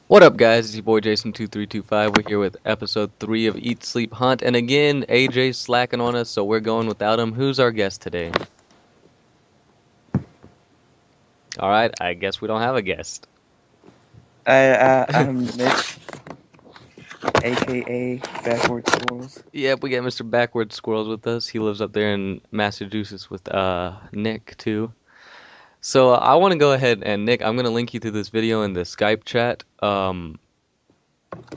What up, guys? It's your boy Jason2325. We're here with episode 3 of Eat, Sleep, Hunt. And again, AJ's slacking on us, so we're going without him. Who's our guest today? Alright, I guess we don't have a guest. I'm Mitch, aka Backward Squirrels. Yep, we got Mr. Backward Squirrels with us. He lives up there in Massachusetts with Nick, too. So I want to go ahead and, Nick, I'm going to link you to this video in the Skype chat.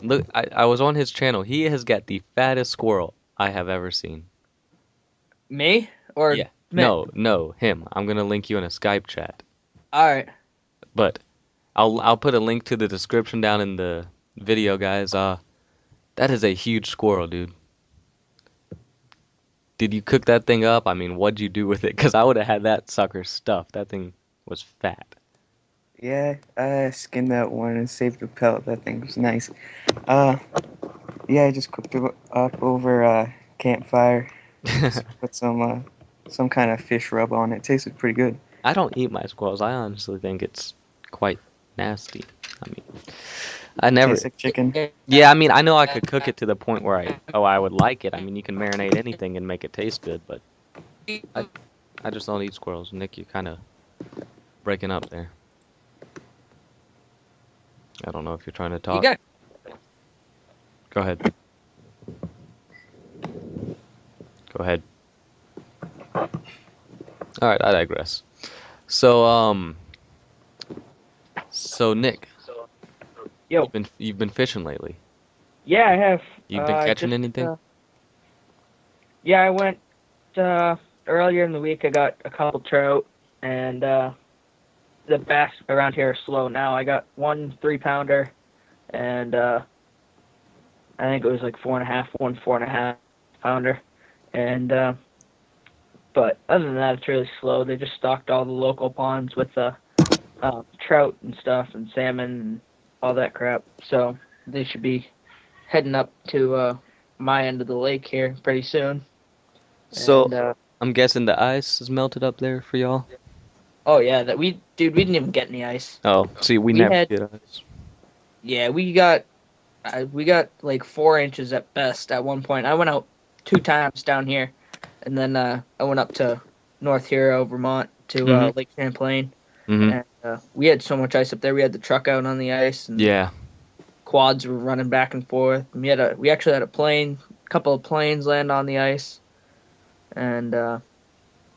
Look, I was on his channel. He has got the fattest squirrel I have ever seen. Me or Yeah. Mitt? No, him. I'm gonna link you in a Skype chat. All right. But I'll put a link to the description down in the video, guys. That is a huge squirrel, dude. Did you cook that thing up? I mean, what'd you do with it? 'Cause I would have had that sucker stuffed. That thing was fat. Yeah, I skinned that one and saved the pelt. That thing was nice. Uh, yeah, I just cooked it up over campfire. Just put some kind of fish rub on it. Tasted pretty good. I don't eat my squirrels. I honestly think it's quite nasty. I mean, I never. Tastes like chicken. Yeah, I mean, I know I could cook it to the point where I would like it. I mean, you can marinate anything and make it taste good, but I, I just don't eat squirrels. Nick, you're kind of breaking up there. I don't know if you're trying to You talk. got Go ahead. Go ahead. All right, I digress. So, so Nick, yo. you've been fishing lately. Yeah, I have. You've been catching anything? Yeah, I went earlier in the week. I got a couple trout, and the bass around here are slow now. I got one 3-pounder, and I think it was like 4.5, one 4.5 pounder, and but other than that, it's really slow. They just stocked all the local ponds with trout and stuff, and salmon and all that crap. So they should be heading up to my end of the lake here pretty soon. So, And I'm guessing the ice is melted up there for y'all. oh yeah, we didn't even get any ice. Oh, see, we We never had get ice. yeah, we got like 4 inches at best at one point. I went out 2 times down here, and then I went up to North Hero, Vermont, to Mhm. Lake Champlain, Mhm. and we had so much ice up there. We had the truck out on the ice, and Yeah. quads were running back and forth. And we actually had a couple of planes land on the ice, and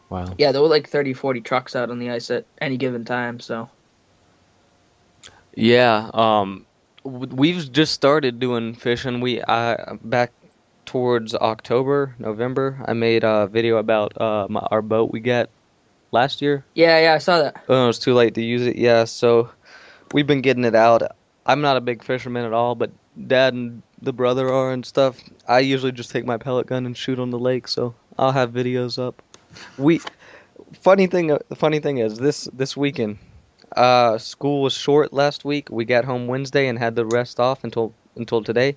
Wow. yeah, there were like 30, 40 trucks out on the ice at any given time. So Yeah. We've just started doing fishing. We back towards October, November. I made a video about our boat we got last year. yeah, I saw that. Oh, it was too late to use it. Yeah, so we've been getting it out. I'm not a big fisherman at all, but Dad and the brother are and stuff. I usually just take my pellet gun and shoot on the lake, so I'll have videos up. We the funny thing is this weekend, school was short last week. We got home Wednesday and had the rest off until today.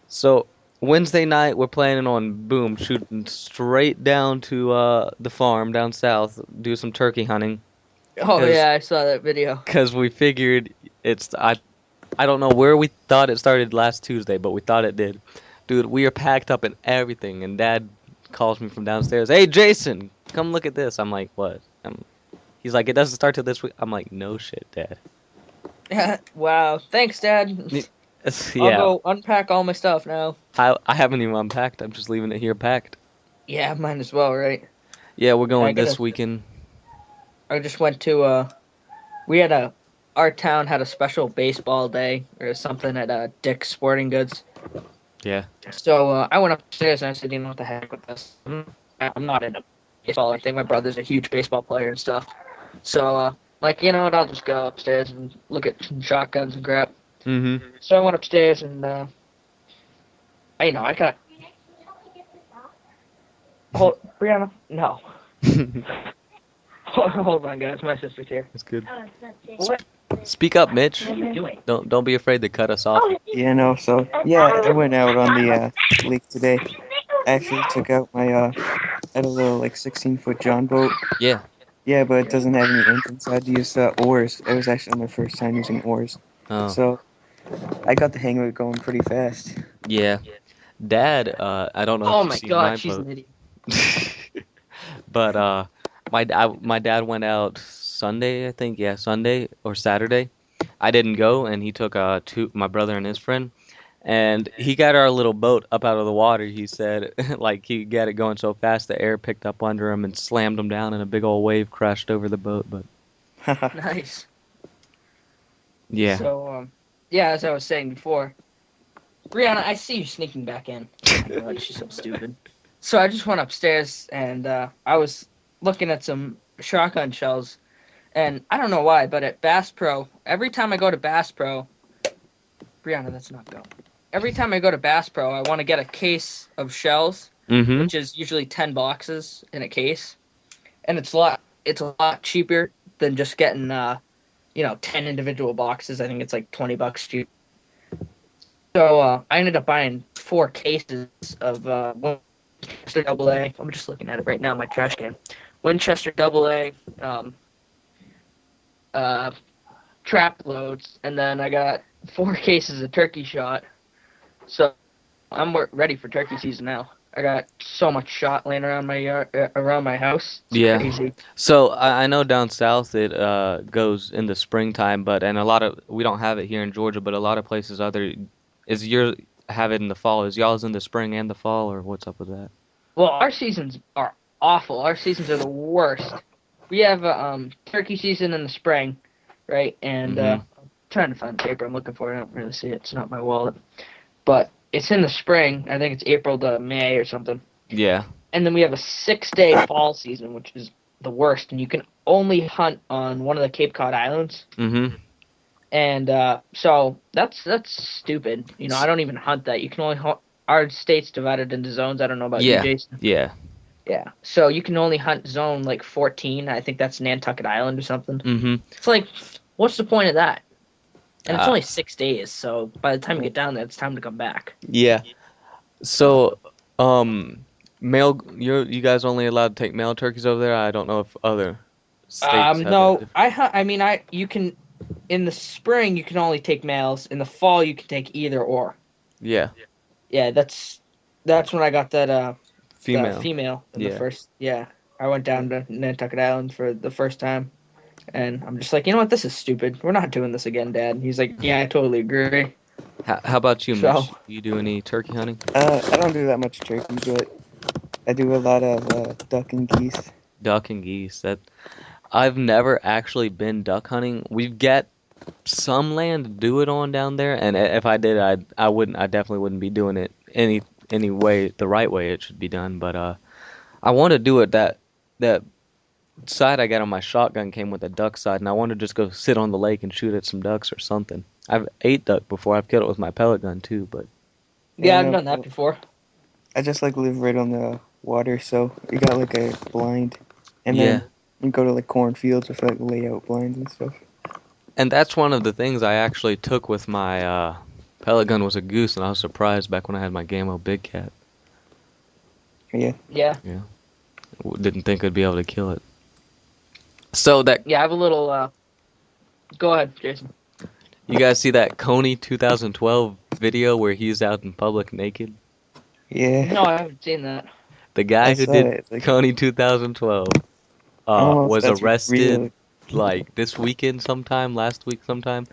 So Wednesday night we're planning on boom shooting straight down to the farm down south, do some turkey hunting. Oh Cause yeah, I saw that video. Because we figured I don't know where we thought it started last Tuesday, but we thought it did. Dude, we are packed up and everything, and Dad calls me from downstairs. Hey, Jason, come look at this. I'm like, what? He's like, it doesn't start till this week. I'm like, no shit, Dad. Wow, thanks, Dad. I'll Yeah, go unpack all my stuff now. I haven't even unpacked. I'm just leaving it here packed. Yeah, might as well, right? Yeah, we're I going this gotta. weekend. I just went to we had our town had a special baseball day or something at Dick's Sporting Goods. Yeah. So I went upstairs and I said, you know what the heck with this? I'm not into baseball or anything. My brother's a huge baseball player and stuff. So like you know what, I'll just go upstairs and look at some shotguns and crap. Mm-hmm. So I went upstairs and I got hold Brianna. No, hold on, guys. My sister's here. That's good. What Speak up, Mitch. are you doing? Don't be afraid to cut us off. So yeah, I went out on the lake today. I actually took out my I had a little like 16-foot John boat. Yeah. Yeah, but it doesn't have any engine, so I had to use oars. It was actually my first time using oars. Oh. So I got the hang of it going pretty fast. Yeah. Dad, I don't know if Oh you've my seen my God, she's boat, an idiot. but my dad went out Sunday, I think. Yeah, Sunday or Saturday. I didn't go, and he took my brother and his friend, and he got our little boat up out of the water. He said, like he got it going so fast, the air picked up under him and slammed him down, and a big old wave crashed over the boat. But Nice. yeah, So, yeah, as I was saying before, Brianna, I see you sneaking back in. Oh my God, she's so stupid. So I just went upstairs and I was looking at some shotgun shells, and I don't know why, but at Bass Pro, every time I go to Bass Pro, Brianna, that's not go. Every time I go to Bass Pro, I want to get a case of shells, mm-hmm, which is usually 10 boxes in a case, and it's a lot cheaper than just getting 10 individual boxes. I think it's like $20 cheap. So I ended up buying 4 cases of Winchester Double A. I'm just looking at it right now, my trash can. Winchester Double A, uh, trap loads, and then I got 4 cases of turkey shot. So I'm ready for turkey season now. I got so much shot laying around my yard, around my house. It's yeah. crazy. So I know down south it goes in the springtime, and a lot of we don't have it here in Georgia, but a lot of places other is your have it in the fall. Is y'all's in the spring and the fall, or what's up with that? Well, our seasons are awful. Our seasons are the worst. We have a turkey season in the spring, right? And Mm-hmm. I'm trying to find the paper I'm looking for. I don't really see it. It's not my wallet. But it's in the spring. I think it's April to May or something. Yeah. And then we have a 6-day fall season, which is the worst. And you can only hunt on one of the Cape Cod Islands. Mm-hmm. And so that's stupid. I don't even hunt that. You can only hunt. Our state's divided into zones. I don't know about you, Yeah. Jason. Yeah. Yeah. So you can only hunt zone like 14. I think that's Nantucket Island or something. Mm-hmm. It's like, what's the point of that? And it's Uh, only 6 days. So by the time you get down there, it's time to come back. yeah. So, male, you guys only allowed to take male turkeys over there? I don't know if other states have it No, different. I mean, you can, in the spring, you can only take males. In the fall, you can take either or. Yeah. Yeah, that's when I got that, the Female. female in the Yeah. first. Yeah, I went down to Nantucket Island for the first time, and I'm just like, you know what, this is stupid. We're not doing this again, Dad. And he's like, yeah, I totally agree. How about you, So, Mitch? Do you do any turkey hunting? I don't do that much turkey, but I do a lot of duck and geese. Duck and geese. That I've never actually been duck hunting. We've got some land to do it on down there, and if I did, I definitely wouldn't be doing it any way the right way it should be done. But I want to do it that side I got on my shotgun came with a duck side, and I want to just go sit on the lake and shoot at some ducks or something. I've ate duck before. I've killed it with my pellet gun too, but yeah, And I've done that before. I just like live right on the water, so you got like a blind, and yeah. then you go to like cornfields with like layout blinds and stuff. And that's one of the things I actually took with my pellet gun was a goose, and I was surprised back when I had my Gamo Big Cat. Yeah. Yeah, Didn't think I'd be able to kill it. So that yeah, I have a little. Go ahead, Jason. you guys see that Coney 2012 video where he's out in public naked? Yeah. No, I haven't seen that. The guy I who saw did it. Like, Coney 2012 I don't know if was that's arrested real. like this weekend sometime, last week sometime,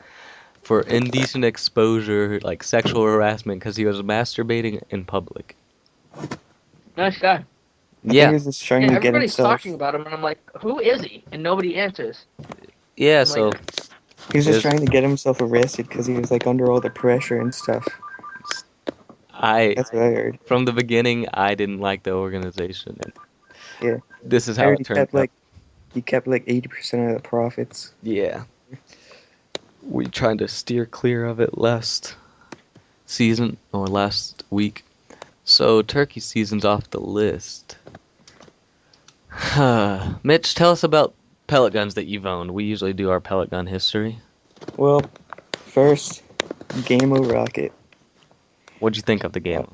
for indecent exposure, like sexual harassment, because he was masturbating in public. Nice guy. I think Yeah, he was just trying Yeah, to get everybody's himself. talking about him, and I'm like, who is he? And nobody answers. yeah. I'm So like, He was just Yes. trying to get himself arrested because he was like under all the pressure and stuff. That's what I heard. from the beginning, I didn't like the organization, and Yeah. this is I how heard it turned out. he kept like 80% of the profits. Yeah, we trying to steer clear of it last season or last week. So turkey season's off the list. Mitch, tell us about pellet guns that you've owned. We usually do our pellet gun history. Well, first, Gamo Rocket. What'd you think of the game?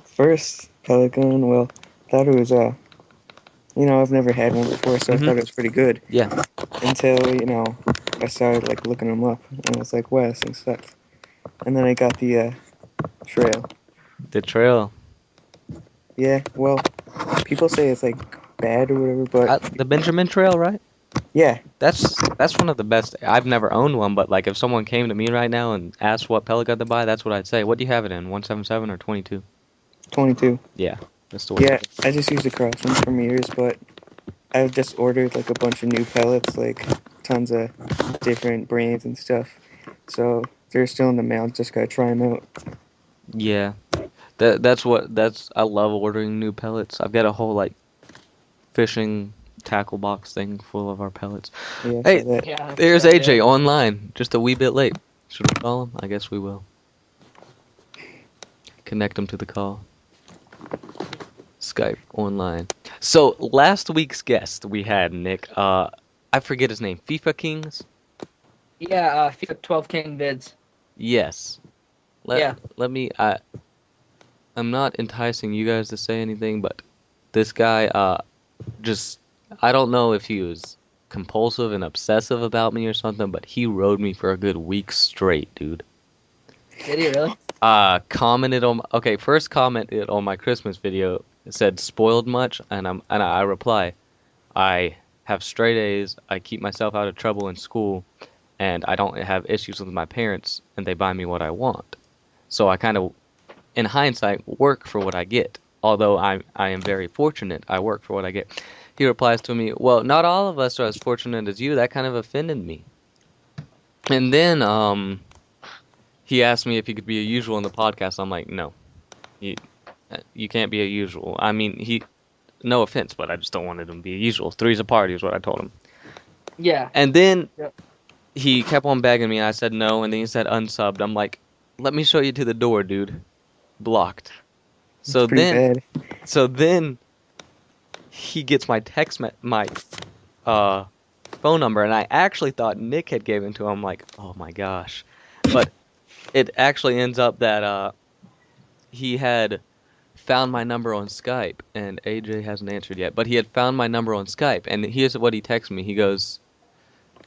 First Pelican. Well, thought it was I've never had one before, so I Mhm. thought it was pretty good. Yeah. Until I started like looking them up, and I was like, wow, this thing sucks. And then I got the trail. The trail. Yeah, well, people say it's like bad or whatever, but The Benjamin Trail, right? yeah, That's one of the best. I've never owned one, but like if someone came to me right now and asked what pellet gun to buy, that's what I'd say. What do you have it in? 177 or 22? 22. Yeah, that's the way. Yeah, I just used the cross ones from years, but I've just ordered like a bunch of new pellets, like tons of different brands and stuff. So they're still in the mail. Just gotta try them out. Yeah, that's. I love ordering new pellets. I've got a whole like fishing tackle box thing full of our pellets. Yeah, Hey, so that. Yeah. there's yeah, AJ yeah. online, just a wee bit late. Should we call him? I guess we will. Connect him to the call. Skype online. So last week's guest we had Nick. I forget his name. FIFA Kings. Yeah, FIFA 12 King vids. Yes. Yeah. Let me. I'm not enticing you guys to say anything, but this guy. Just. I don't know if he was compulsive and obsessive about me or something, but he rode me for a good week straight, dude. Did he really? Commented on first commented on my Christmas video. It said spoiled much, and I reply, I have straight A's, I keep myself out of trouble in school, and I don't have issues with my parents, and they buy me what I want. So I kind of, in hindsight, work for what I get. Although I am very fortunate, I work for what I get. He replies to me, well, not all of us are as fortunate as you. That kind of offended me. And then he asked me if he could be a usual in the podcast. I'm like, no, you can't be a usual. I mean, no offense, but I just don't want him to be a usual. Three's a party is what I told him. Yeah. And then Yep. he kept on begging me. I said no, and then he said unsubbed. I'm like, let me show you to the door, dude. Blocked. So It's pretty then, bad. so then he gets my uh phone number, and I actually thought Nick had given to him. Like, oh my gosh, but it actually ends up that he had found my number on Skype, and AJ hasn't answered yet, but he had found my number on Skype, and here's what he texted me. He goes,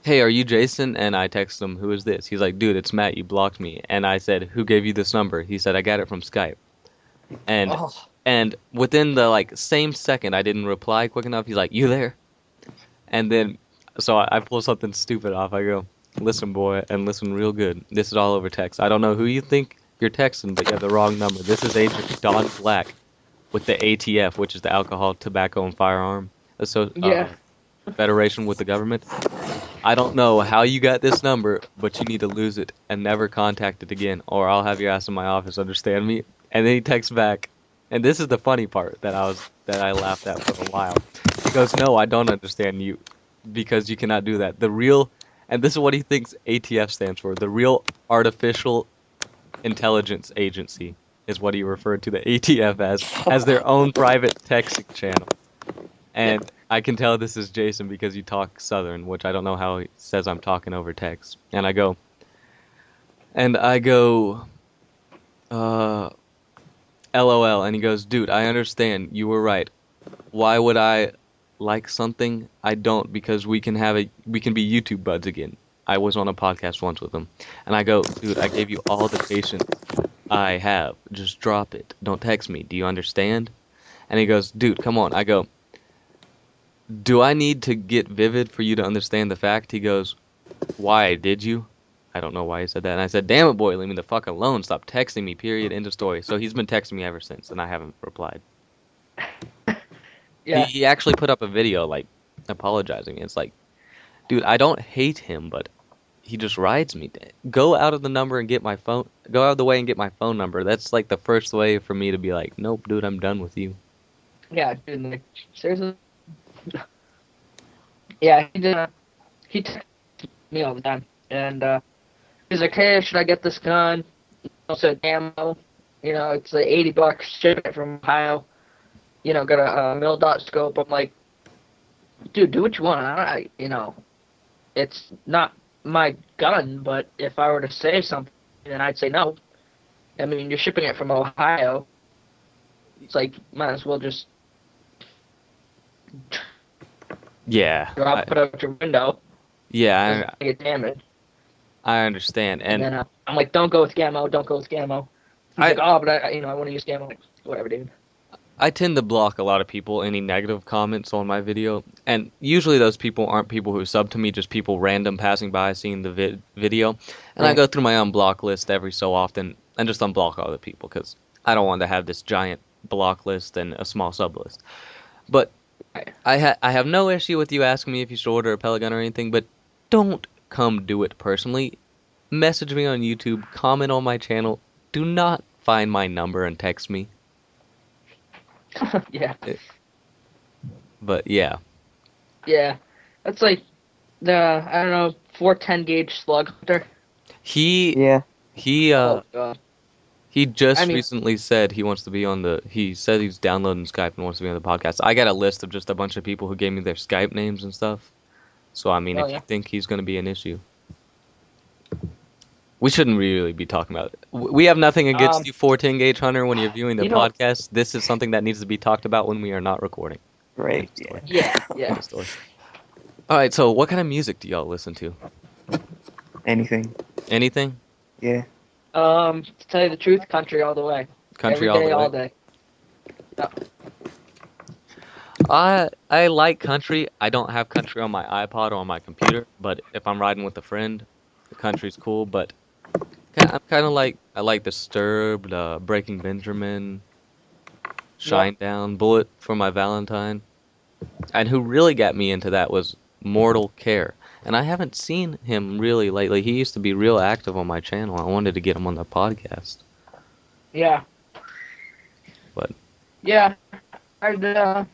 hey, are you Jason? And I text him, who is this? He's like, dude, it's Matt, you blocked me. And I said, who gave you this number? He said, I got it from Skype. And Oh. and within the like same second, I didn't reply quick enough. He's like, you there? And then, so I pull something stupid off. I go, listen, boy, and listen real good. This is all over text. I don't know who you think you're texting, but you have the wrong number. This is Agent Don Black with the ATF, which is the Alcohol, Tobacco, and Firearm Yeah. Federation with the government. I don't know how you got this number, but you need to lose it and never contact it again, or I'll have your ass in my office. Understand me? And then he texts back, and this is the funny part that I laughed at for a while. He goes, "No, I don't understand you, because you cannot do that. The real," and this is what he thinks ATF stands for. The real Artificial Intelligence Agency is what he referred to the ATF as their own private texting channel. And I can tell this is Jason because you talk Southern, which I don't know how he says I'm talking over text. And I go, LOL. And he goes, dude, I understand. You were right. Why would I like something? I don't, because we can be YouTube buds again. I was on a podcast once with him. And I go, dude, I gave you all the patience I have. Just drop it. Don't text me. Do you understand? And he goes, dude, come on. I go, do I need to get vivid for you to understand the fact? He goes, why, did you? I don't know why he said that. And I said, damn it, boy, leave me the fuck alone. Stop texting me, period, end of story. So he's been texting me ever since, and I haven't replied. Yeah. He actually put up a video, like, apologizing. It's like, dude, I don't hate him, but he just rides me. Go out of the way and get my phone number. That's, like, the first way for me to be like, nope, dude, I'm done with you. Yeah, dude, like, seriously? Yeah, he texts me all the time. And he's like, hey, should I get this gun? I said, ammo. You know, it's like $80 shipping it from Ohio. You know, got a mil-dot scope. I'm like, dude, do what you want. It's not my gun, but if I were to say something, then I'd say no. I mean, you're shipping it from Ohio. It's like, might as well just Yeah. drop it out your window. Yeah, Doesn't get damaged. I understand. And And then I'm like, don't go with Gammo, don't go with Gammo. He's I like, oh, but I want to use Gammo. Like, whatever, dude. I tend to block a lot of people, any negative comments on my video, and usually those people aren't people who sub to me, just people random passing by seeing the video, and I Right. go through my unblock list every so often and just unblock all the people because I don't want to have this giant block list and a small sub list. But I have no issue with you asking me if you should order a pellet gun or anything, but don't come do it personally. Message me on YouTube, comment on my channel. Do not find my number and text me. Yeah. But yeah. Yeah. That's like the, I don't know, 410 gauge slug hunter. He Yeah. he Oh, God. he just I mean- recently said he wants to be on the he said he's downloading Skype and wants to be on the podcast. I got a list of just a bunch of people who gave me their Skype names and stuff. So I mean, Oh, if yeah. you think he's going to be an issue, we shouldn't really be talking about it. We have nothing against you, 410 gauge hunter, when you're viewing the You know- podcast. This is something that needs to be talked about when we are not recording. Right. End of Yeah. story. Yeah, End yeah. of story. All right, so what kind of music do y'all listen to? Anything. Anything? Yeah. To tell you the truth, country all the way. Country Every day, all all the way. day. I like country. I don't have country on my iPod or on my computer, but if I'm riding with a friend, the country's cool. But I'm kind of like I like Disturbed, Breaking Benjamin, Shinedown, Bullet for My Valentine, and who really got me into that was Mortal Care. And I haven't seen him really lately. He used to be real active on my channel. I wanted to get him on the podcast. Yeah. But- Yeah. I'd,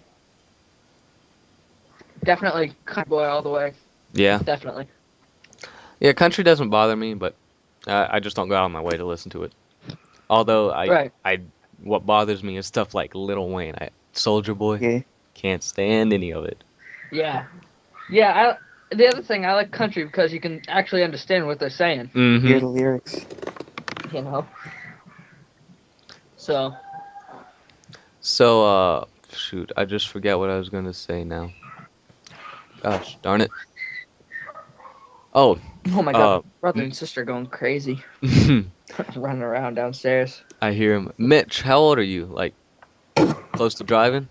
definitely country boy all the way. Yeah, Definitely. yeah, country doesn't bother me, but I just don't go out of my way to listen to it. Although Right. what bothers me is stuff like Lil Wayne, Soldier Boy. Yeah. Can't stand any of it. Yeah. Yeah, the other thing, I like country because you can actually understand what they're saying, Mm-hmm. Hear the lyrics. you know? So, So, shoot, I just forget what I was gonna say now. Gosh, darn it. Oh, oh my God, brother and sister going crazy, running around downstairs. I hear him. Mitch, how old are you? Like, close to driving?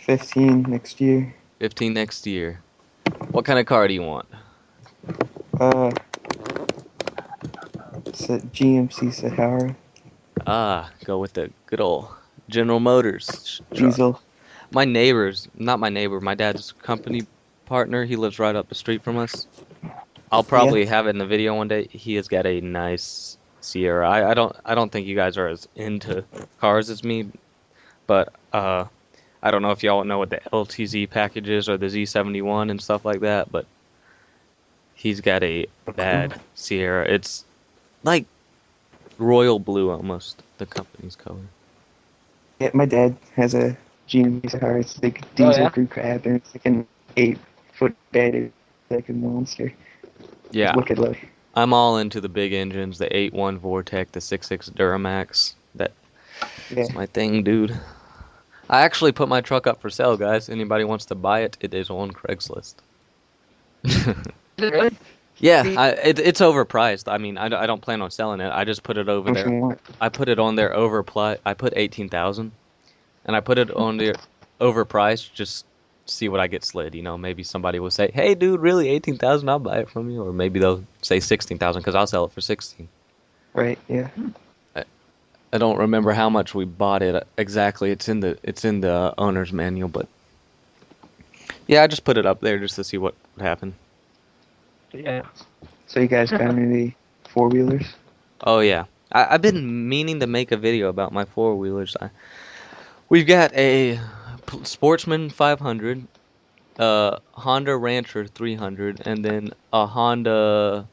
15 next year. 15 next year. What kind of car do you want? It's a GMC Sahara. Go with the good old General Motors truck. Diesel. My neighbor's, not my neighbor, my dad's company partner, he lives right up the street from us. I'll probably have it in the video one day. He has got a nice Sierra. I don't think you guys are as into cars as me, but I don't know if y'all know what the LTZ package is or the Z71 and stuff like that, but he's got a bad Sierra. It's like royal blue almost, the company's color. Yeah, my dad has a GMC Sahara. It's like diesel yeah? crew cab, and it's like an 8-foot bed. It's like a monster. Yeah, It's wicked low. I'm all into the big engines, the 8.1 Vortec, the 6.6 Duramax. That's Yeah. my thing, dude. I actually put my truck up for sale, guys. Anybody wants to buy it, it is on Craigslist. Really? Yeah, it's overpriced. I mean, I don't plan on selling it. I just put it over How much there. you want? I put it on there overpriced. I put 18,000, and I put it on there overpriced. Just see what I get slid. You know, maybe somebody will say, "Hey, dude, really 18,000? I'll buy it from you," or maybe they'll say 16,000 because I'll sell it for 16. Right. Yeah. I don't remember how much we bought it exactly. It's in the owner's manual, but yeah, I just put it up there just to see what would happen. Yeah. So you guys got any 4-wheelers? Oh yeah, I've been meaning to make a video about my 4-wheelers. We've got a Sportsman 500, Honda Rancher 300, and then a Honda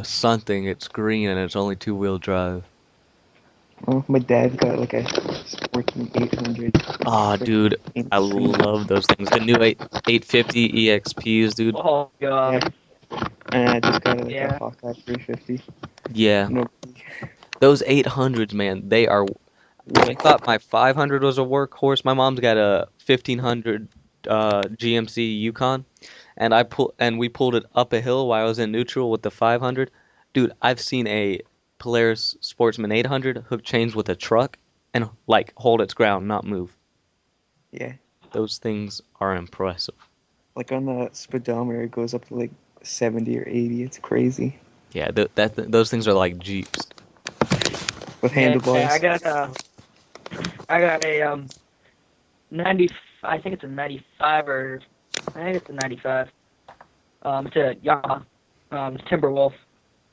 something. It's green and it's only 2-wheel drive. Well, my dad got like a Sportsman 800. Ah, dude, I love those things. The new 850 EXPs, dude. Oh God. And I just got like Yeah. a Hawkeye 350. Yeah, No, those 800s, man, they are. I thought my 500 was a workhorse. My mom's got a 1500 GMC Yukon, and we pulled it up a hill while I was in neutral with the 500. Dude, I've seen a Polaris Sportsman 800 hook chains with a truck and like hold its ground, not move. Yeah. Those things are impressive. Like on the speedometer, it goes up to like 70 or 80. It's crazy. Yeah, those things are like Jeeps. With Yeah, handlebars. I got a 90. I think it's a 95 or I think it's a 95. It's a Yamaha, Timberwolf,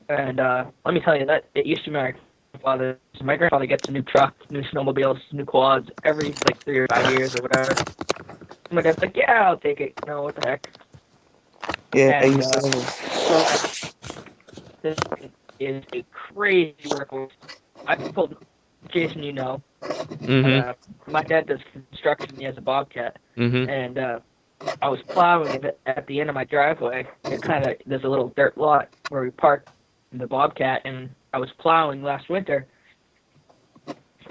and let me tell you that it used to be my grandfather. So my grandfather gets a new truck, new snowmobiles, new quads every like 3 or 5 years or whatever. My dad's like, yeah, I'll take it. No, what the heck? Yeah, I And used to have this is a crazy workhorse. I pulled Jason, you know. Mm-hmm. My dad does construction. He has a Bobcat, Mm-hmm. and I was plowing it at the end of my driveway. There's a little dirt lot where we park the Bobcat, and I was plowing last winter,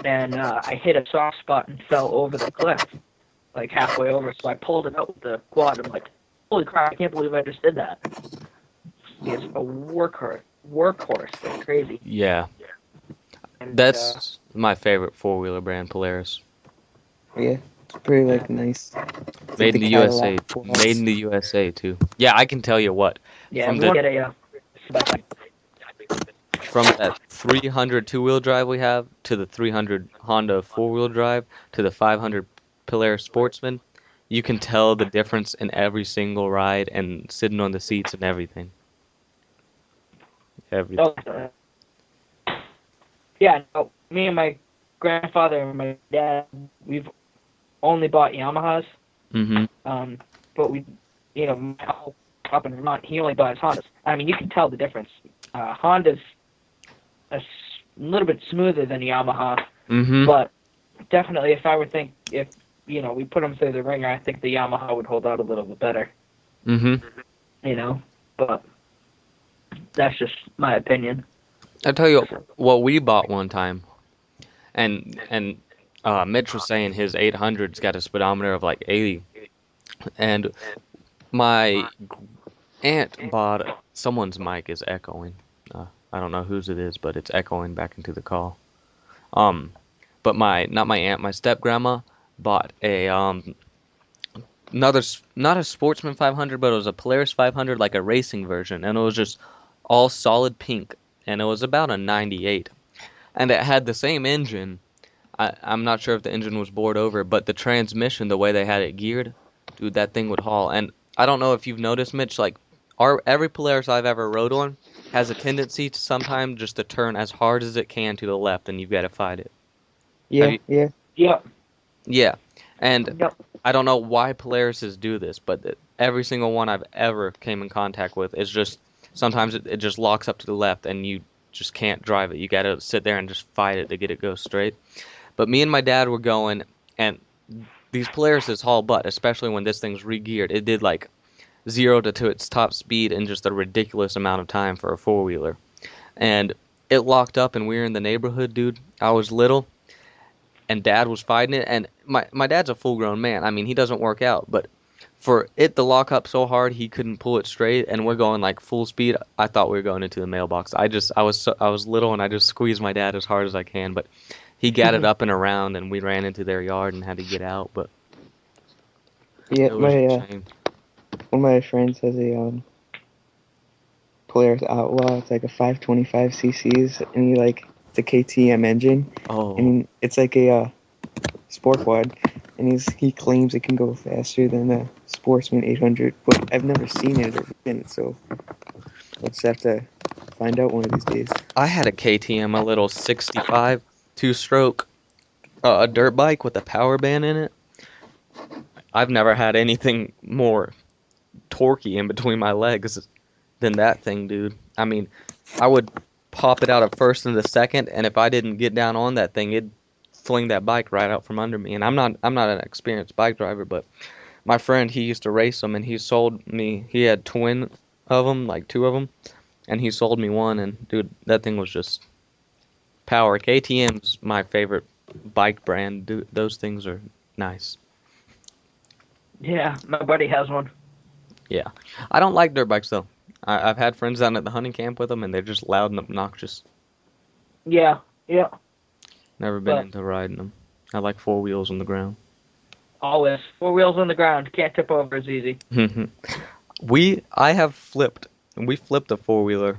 and I hit a soft spot and fell over the cliff, like halfway over. So I pulled it out with the quad. I'm like, holy crap! I can't believe I just did that. It's a workhorse, like crazy. Yeah, And that's my favorite four-wheeler brand, Polaris. Yeah, it's pretty like nice. It's like Made the in the USA. Cadillac Made in quads. the USA too. Yeah, I can tell you what. yeah, From we the get a from that 300 two-wheel drive we have to the 300 Honda four-wheel drive to the 500 Polaris Sportsman, you can tell the difference in every single ride and sitting on the seats and everything. Everything. oh, yeah. No, me and my grandfather and my dad, we've only bought Yamahas. Mhm. But my whole up in Vermont, he only buys Hondas. I mean, you can tell the difference. Honda's little bit smoother than Yamaha, Mhm. but definitely, if we put them through the ringer, I think the Yamaha would hold out a little bit better. Mhm. But that's just my opinion. I tell you what we bought one time, and Mitch was saying his 800's got a speedometer of like 80, and my aunt bought someone's mic is echoing. I don't know whose it is, but it's echoing back into the call. Um, but my not my aunt, my step grandma bought a not a Sportsman 500, but it was a Polaris 500, like a racing version, and it was just all solid pink, and it was about a 98, and it had the same engine. I'm not sure if the engine was bored over, but the transmission, the way they had it geared, dude, that thing would haul. And I don't know if you've noticed, Mitch, like every Polaris I've ever rode on has a tendency to sometimes just to turn as hard as it can to the left, and you've got to fight it. Have Yeah, you? yeah. Yep. Yeah. And Yep. I don't know why Polarises do this, but every single one I've ever came in contact with is just sometimes it just locks up to the left, and you just can't drive it. You got to sit there and just fight it to get it go straight. But me and my dad were going, and these Polarises haul butt, especially when this thing's re-geared. It did like 0 to its top speed in just a ridiculous amount of time for a four-wheeler. And it locked up, and we were in the neighborhood, dude. I was little, and Dad was fighting it. And my dad's a full-grown man. I mean, he doesn't work out, but for it to lock up so hard he couldn't pull it straight, and we're going like full speed, I thought we were going into the mailbox. I was little, and I just squeezed my dad as hard as I can, but he got it up and around, and we ran into their yard and had to get out. But Yeah, it was a shame. one of my friends has a Polaris Outlaw. It's like a 525 cc's, and it's a KTM engine, Oh, and it's like a sport quad, and he claims it can go faster than a Sportsman 800, but I've never seen it or ridden it, so I'll just have to find out one of these days. I had a KTM, a little 65 two-stroke, a dirt bike with a power band in it. I've never had anything more torquey in between my legs than that thing, dude. I mean, I would pop it out at first and the second, and if I didn't get down on that thing, it'd fling that bike right out from under me. And I'm not an experienced bike driver, but my friend, he used to race them, and he sold me. He had twin of them, like two of them, and he sold me one. And dude, that thing was just power. KTM's my favorite bike brand. Dude, those things are nice. Yeah, my buddy has one. Yeah. I don't like dirt bikes though. I've had friends down at the hunting camp with them, and they're just loud and obnoxious. Yeah, yeah, Never been but into riding them. I like four wheels on the ground. always four wheels on the ground. Can't tip over as easy. I have flipped. We flipped a four wheeler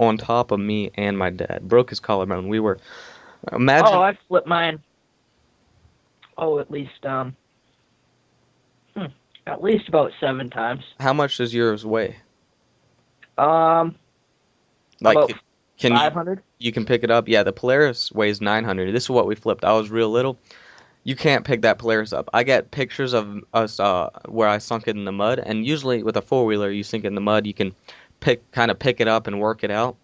on top of me and my dad. Broke his collarbone. We were Oh, imagine I flipped mine. Oh, hmm, at least about 7 times. how much does yours weigh? Um, Like, about can 500. you can pick it up? Yeah, the Polaris weighs 900. This is what we flipped. I was real little. You can't pick that Polaris up. I get pictures of us where I sunk it in the mud, and usually with a four wheeler, you sink it in the mud. You can kind of pick it up and work it out.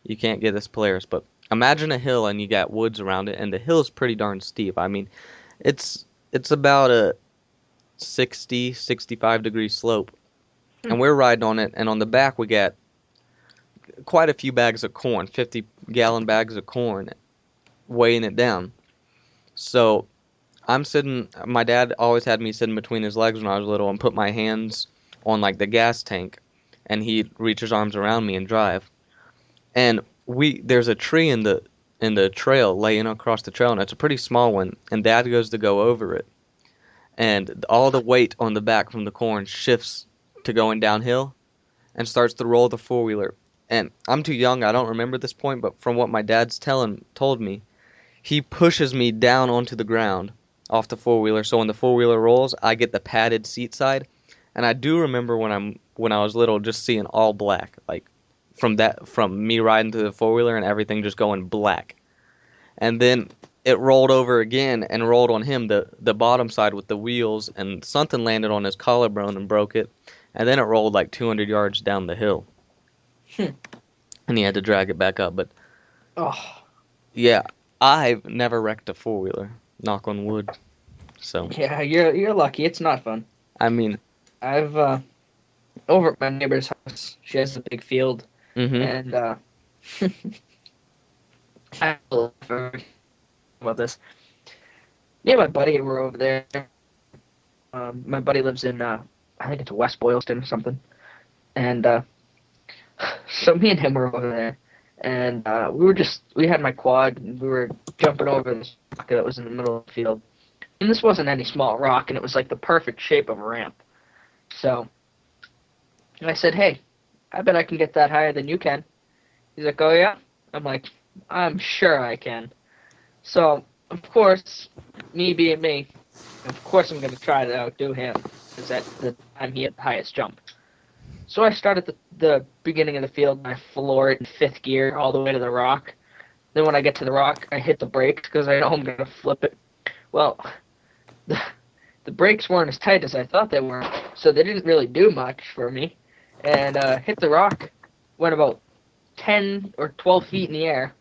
You can't get this Polaris, but imagine a hill and you got woods around it, and the hill's pretty darn steep. I mean, it's it's about a 60, 65-degree slope, Hmm. and we're riding on it, and on the back we got quite a few bags of corn, 50-gallon bags of corn, weighing it down. So I'm sitting. My dad always had me sitting between his legs when I was little and put my hands on like the gas tank, and he'd reach his arms around me and drive. And there's a tree in the trail laying across the trail, and it's a pretty small one. And Dad goes to go over it, and all the weight on the back from the corn shifts to going downhill and starts to roll the four wheeler. And I'm too young, I don't remember this point, but from what my dad's telling told me, he pushes me down onto the ground off the four wheeler. So when the four wheeler rolls, I get the padded seat side. And I do remember when I was little just seeing all black, like from me riding to the four wheeler and everything just going black. And then it rolled over again and rolled on him the bottom side with the wheels, and something landed on his collarbone and broke it. And then it rolled like 200 yards down the hill, Hmm. and he had to drag it back up. But Oh, yeah, I've never wrecked a four wheeler. Knock on wood. So yeah, you're lucky. It's not fun. I mean, I've over at my neighbor's house. She has a big field, mhm, and I laugh about this. Me and my buddy were over there. My buddy lives in I think it's West Boylston or something, and so me and him were over there, and we had my quad, and we were jumping over this rock that was in the middle of the field, and this wasn't any small rock, and it was like the perfect shape of a ramp. So I said, "Hey, I bet I can get that higher than you can." He's like, "Oh yeah?" I'm like, "I'm sure I can." So of course, me being me, of course I'm gonna try to outdo him, because at the time he had the highest jump. So I start at the beginning of the field and I floor it in fifth gear all the way to the rock. Then when I get to the rock, I hit the brakes because I know I'm gonna flip it. Well, the, the brakes weren't as tight as I thought they were, so they didn't really do much for me. And hit the rock, went about 10 or 12 feet in the air,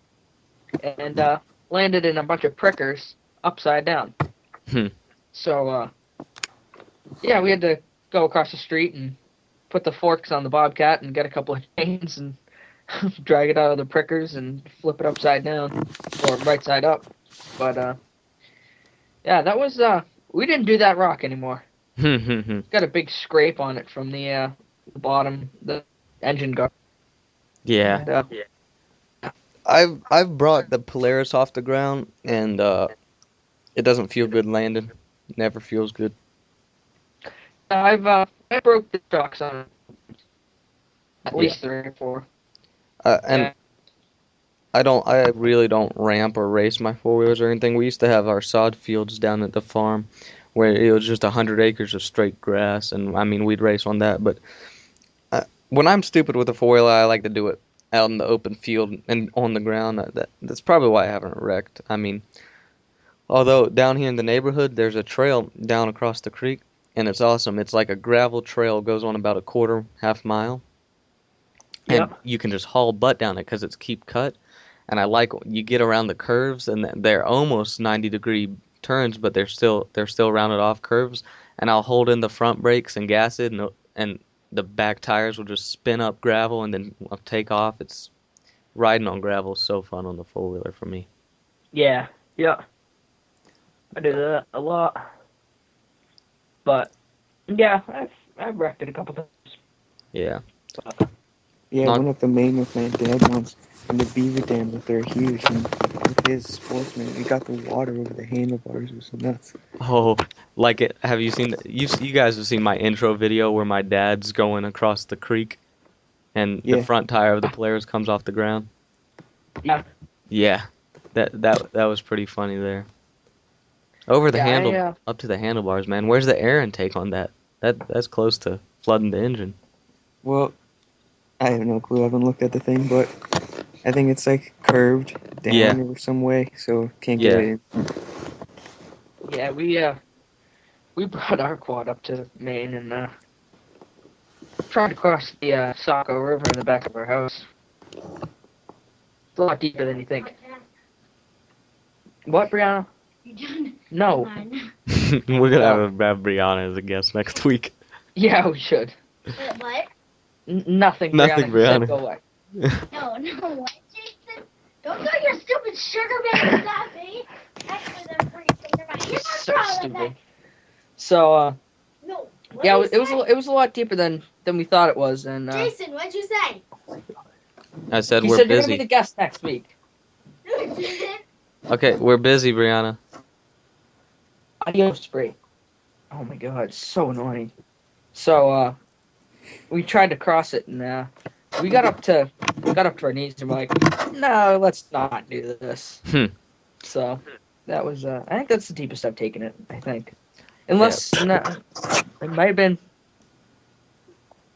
and landed in a bunch of prickers upside down. hmm, So yeah, we had to go across the street and put the forks on the Bobcat and get a couple of chains and drag it out of the prickers and flip it upside down or right side up. But yeah, that was we didn't do that rock anymore. Got a big scrape on it from the bottom, the engine guard. yeah. And I've brought the Polaris off the ground, and it doesn't feel good landing. Never feels good. I broke the shocks on at Yeah. least 3 or 4. And Yeah, I really don't ramp or race my four wheelers or anything. We used to have our sod fields down at the farm where it was just 100 acres of straight grass, and I mean we'd race on that. But when I'm stupid with a four wheeler, I like to do it out in the open field and on the ground. That's probably why I haven't wrecked. I mean, although down here in the neighborhood, there's a trail down across the creek, and it's awesome. It's like a gravel trail, goes on about a quarter, half mile, and yep, you can just haul butt down it because it's keep cut. And I like you get around the curves, and they're almost 90-degree turns, but they're still rounded off curves. And I'll hold in the front brakes and gas it, and the back tires will just spin up gravel, and then I'll take off. It's riding on gravel is so fun on the four wheeler for me. yeah, yeah. I do that a lot. But Yeah, I've wrecked it a couple times. Yeah. Yeah, I Not. went up the main with my dad once, and the beaver dam up there huge. And with his sportsman, we got the water over the handlebars. It was nuts. Oh, like it. Have you seen? You guys have seen my intro video where my dad's going across the creek and the Yeah, front tire of the Polaris comes off the ground. Yeah, Yeah, that was pretty funny there. Over the yeah, handle, up to the handlebars, man. Where's the air intake on that? That's close to flooding the engine. well, I have no clue. I haven't looked at the thing, but I think it's like curved Yeah, down or some way, so can't get yeah. it in. yeah. We brought our quad up to Maine and tried to cross the Saco River in the back of our house. It's a lot deeper than you think. What, Brianna? No. We're gonna Oh, have Brianna as a guest next week. yeah, we should. What? Nothing, Nothing, Brianna. He said Brianna. go away. No, what, Jason? Don't throw your stupid sugar babies at me. Actually, they're pretty finger mine. You're not So proud of stupid. that. So, No. yeah, What'd you say? it was a lot deeper than we thought it was, and Jason, what'd you say? I said he we're said you're gonna be busy. the guest next week. Okay, we're busy, Brianna. Adios, Bree. Oh my god, it's so annoying. So, we tried to cross it, and we got up to our knees, and we're like, no, let's not do this. Hmm. So that was, I think that's the deepest I've taken it. I think, unless no, it might have been.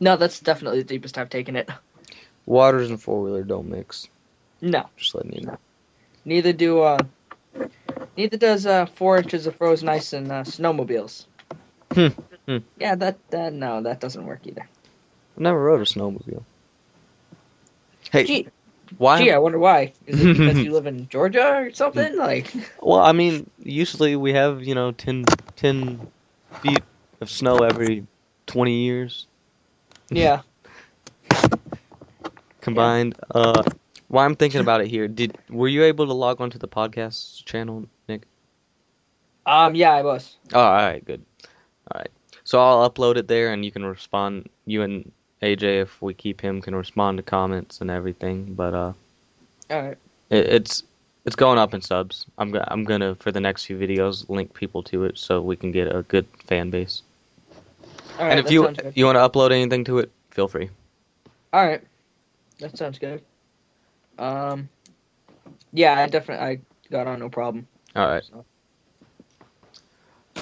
No, that's definitely the deepest I've taken it. Waters and four-wheeler don't mix. No, Just letting you know. neither does 4 inches of frozen ice and snowmobiles. Hmm. Yeah, no, that doesn't work either. I never rode a snowmobile. Hey, Gee, why? I wonder why. Is it because you live in Georgia or something? Like, Well, I mean, usually we have, 10 feet of snow every 20 years yeah. combined. While I'm thinking about it here, were you able to log onto the podcast channel, Nick? Yeah, I was. Oh, all right, good. All right. So I'll upload it there, and you can respond. You and AJ, if we keep him, can respond to comments and everything. But All right. it's going up in subs. I'm gonna for the next few videos link people to it so we can get a good fan base. All And right, if that you sounds good. want to upload anything to it, feel free. All right, that sounds good. Yeah, I got on no problem. All right. So.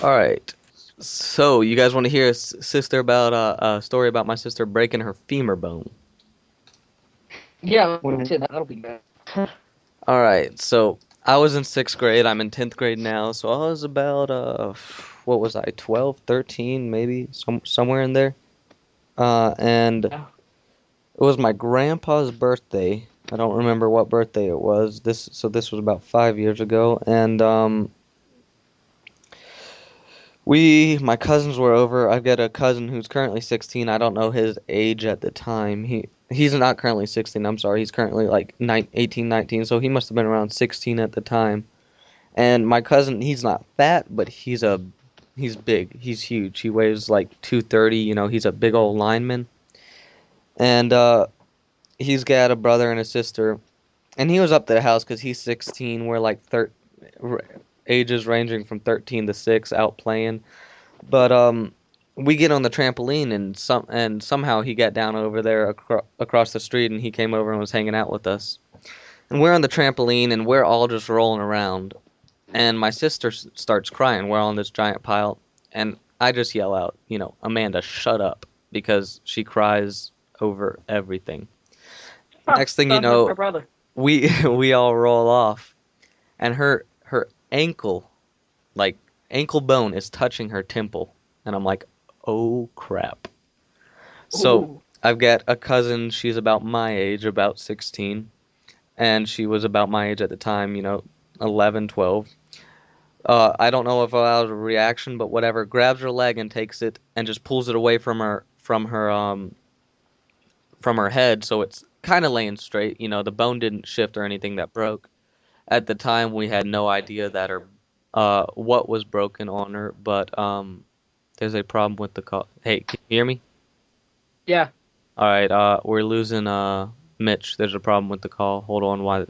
All right. So you guys want to hear sister about a story about my sister breaking her femur bone? Yeah, let's say that. That'll be good. All right. So I was in 6th grade. I'm in 10th grade now. So I was about what was I? 12, 13, maybe somewhere in there. And Yeah. it was my grandpa's birthday. I don't remember what birthday it was. This was about 5 years ago, and my cousins were over. I've got a cousin who's currently 16. I don't know his age at the time. He's not currently 16. I'm sorry. He's currently like 18, 19. So he must have been around 16 at the time. And my cousin, he's not fat, but he's big. He's huge. He weighs like 230. He's a big old lineman. And he's got a brother and a sister. And he was up to the house because he's 16. We're like ages ranging from 13 to 6 out playing. But we get on the trampoline and somehow he got down over there across the street and he came over and was hanging out with us. And we're on the trampoline and we're all just rolling around. And my sister starts crying. We're on this giant pile and I just yell out, Amanda, shut up, because she cries over everything. Next thing you Sounds like know, my brother. we all roll off and her ankle, like ankle bone, is touching her temple. And I'm like, oh crap. So Ooh. I've got a cousin, she's about my age, about 16, and she was about my age at the time, 11, 12. I don't know if I was a reaction, but whatever, grabs her leg and takes it and just pulls it away from her head, so it's kind of laying straight. The bone didn't shift or anything that broke. At the time, we had no idea that what was broken on her, but There's a problem with the call. Hey, can you hear me? Yeah. All right, we're losing Mitch. There's a problem with the call. Hold on, why?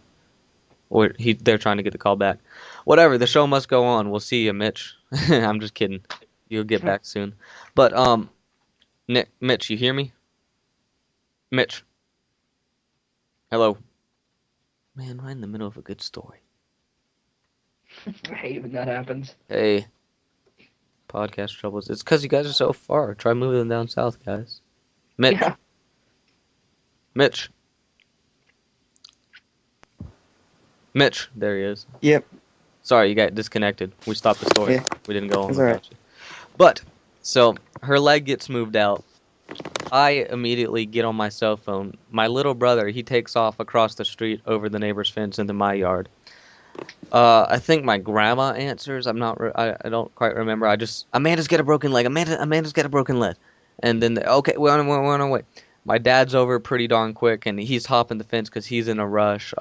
They're trying to get the call back. Whatever. The show must go on. We'll see you, Mitch. I'm just kidding. You'll get back soon. But Mitch, you hear me? Mitch, hello. Man, right in the middle of a good story. I hate when that happens. Hey, podcast troubles. It's because you guys are so far. Try moving them down south, guys. Mitch, Yeah. Mitch, Mitch. There he is. Yep. Sorry, you got disconnected. We stopped the story. Yeah. We didn't go on That's without alright. you. But, so, her leg gets moved out. I immediately get on my cell phone. My little brother, he takes off across the street over the neighbor's fence into my yard. I think my grandma answers. I don't quite remember. Amanda's got a broken leg. Amanda's got a broken leg. And then, okay, we're on our way. My dad's over pretty darn quick, and he's hopping the fence because he's in a rush.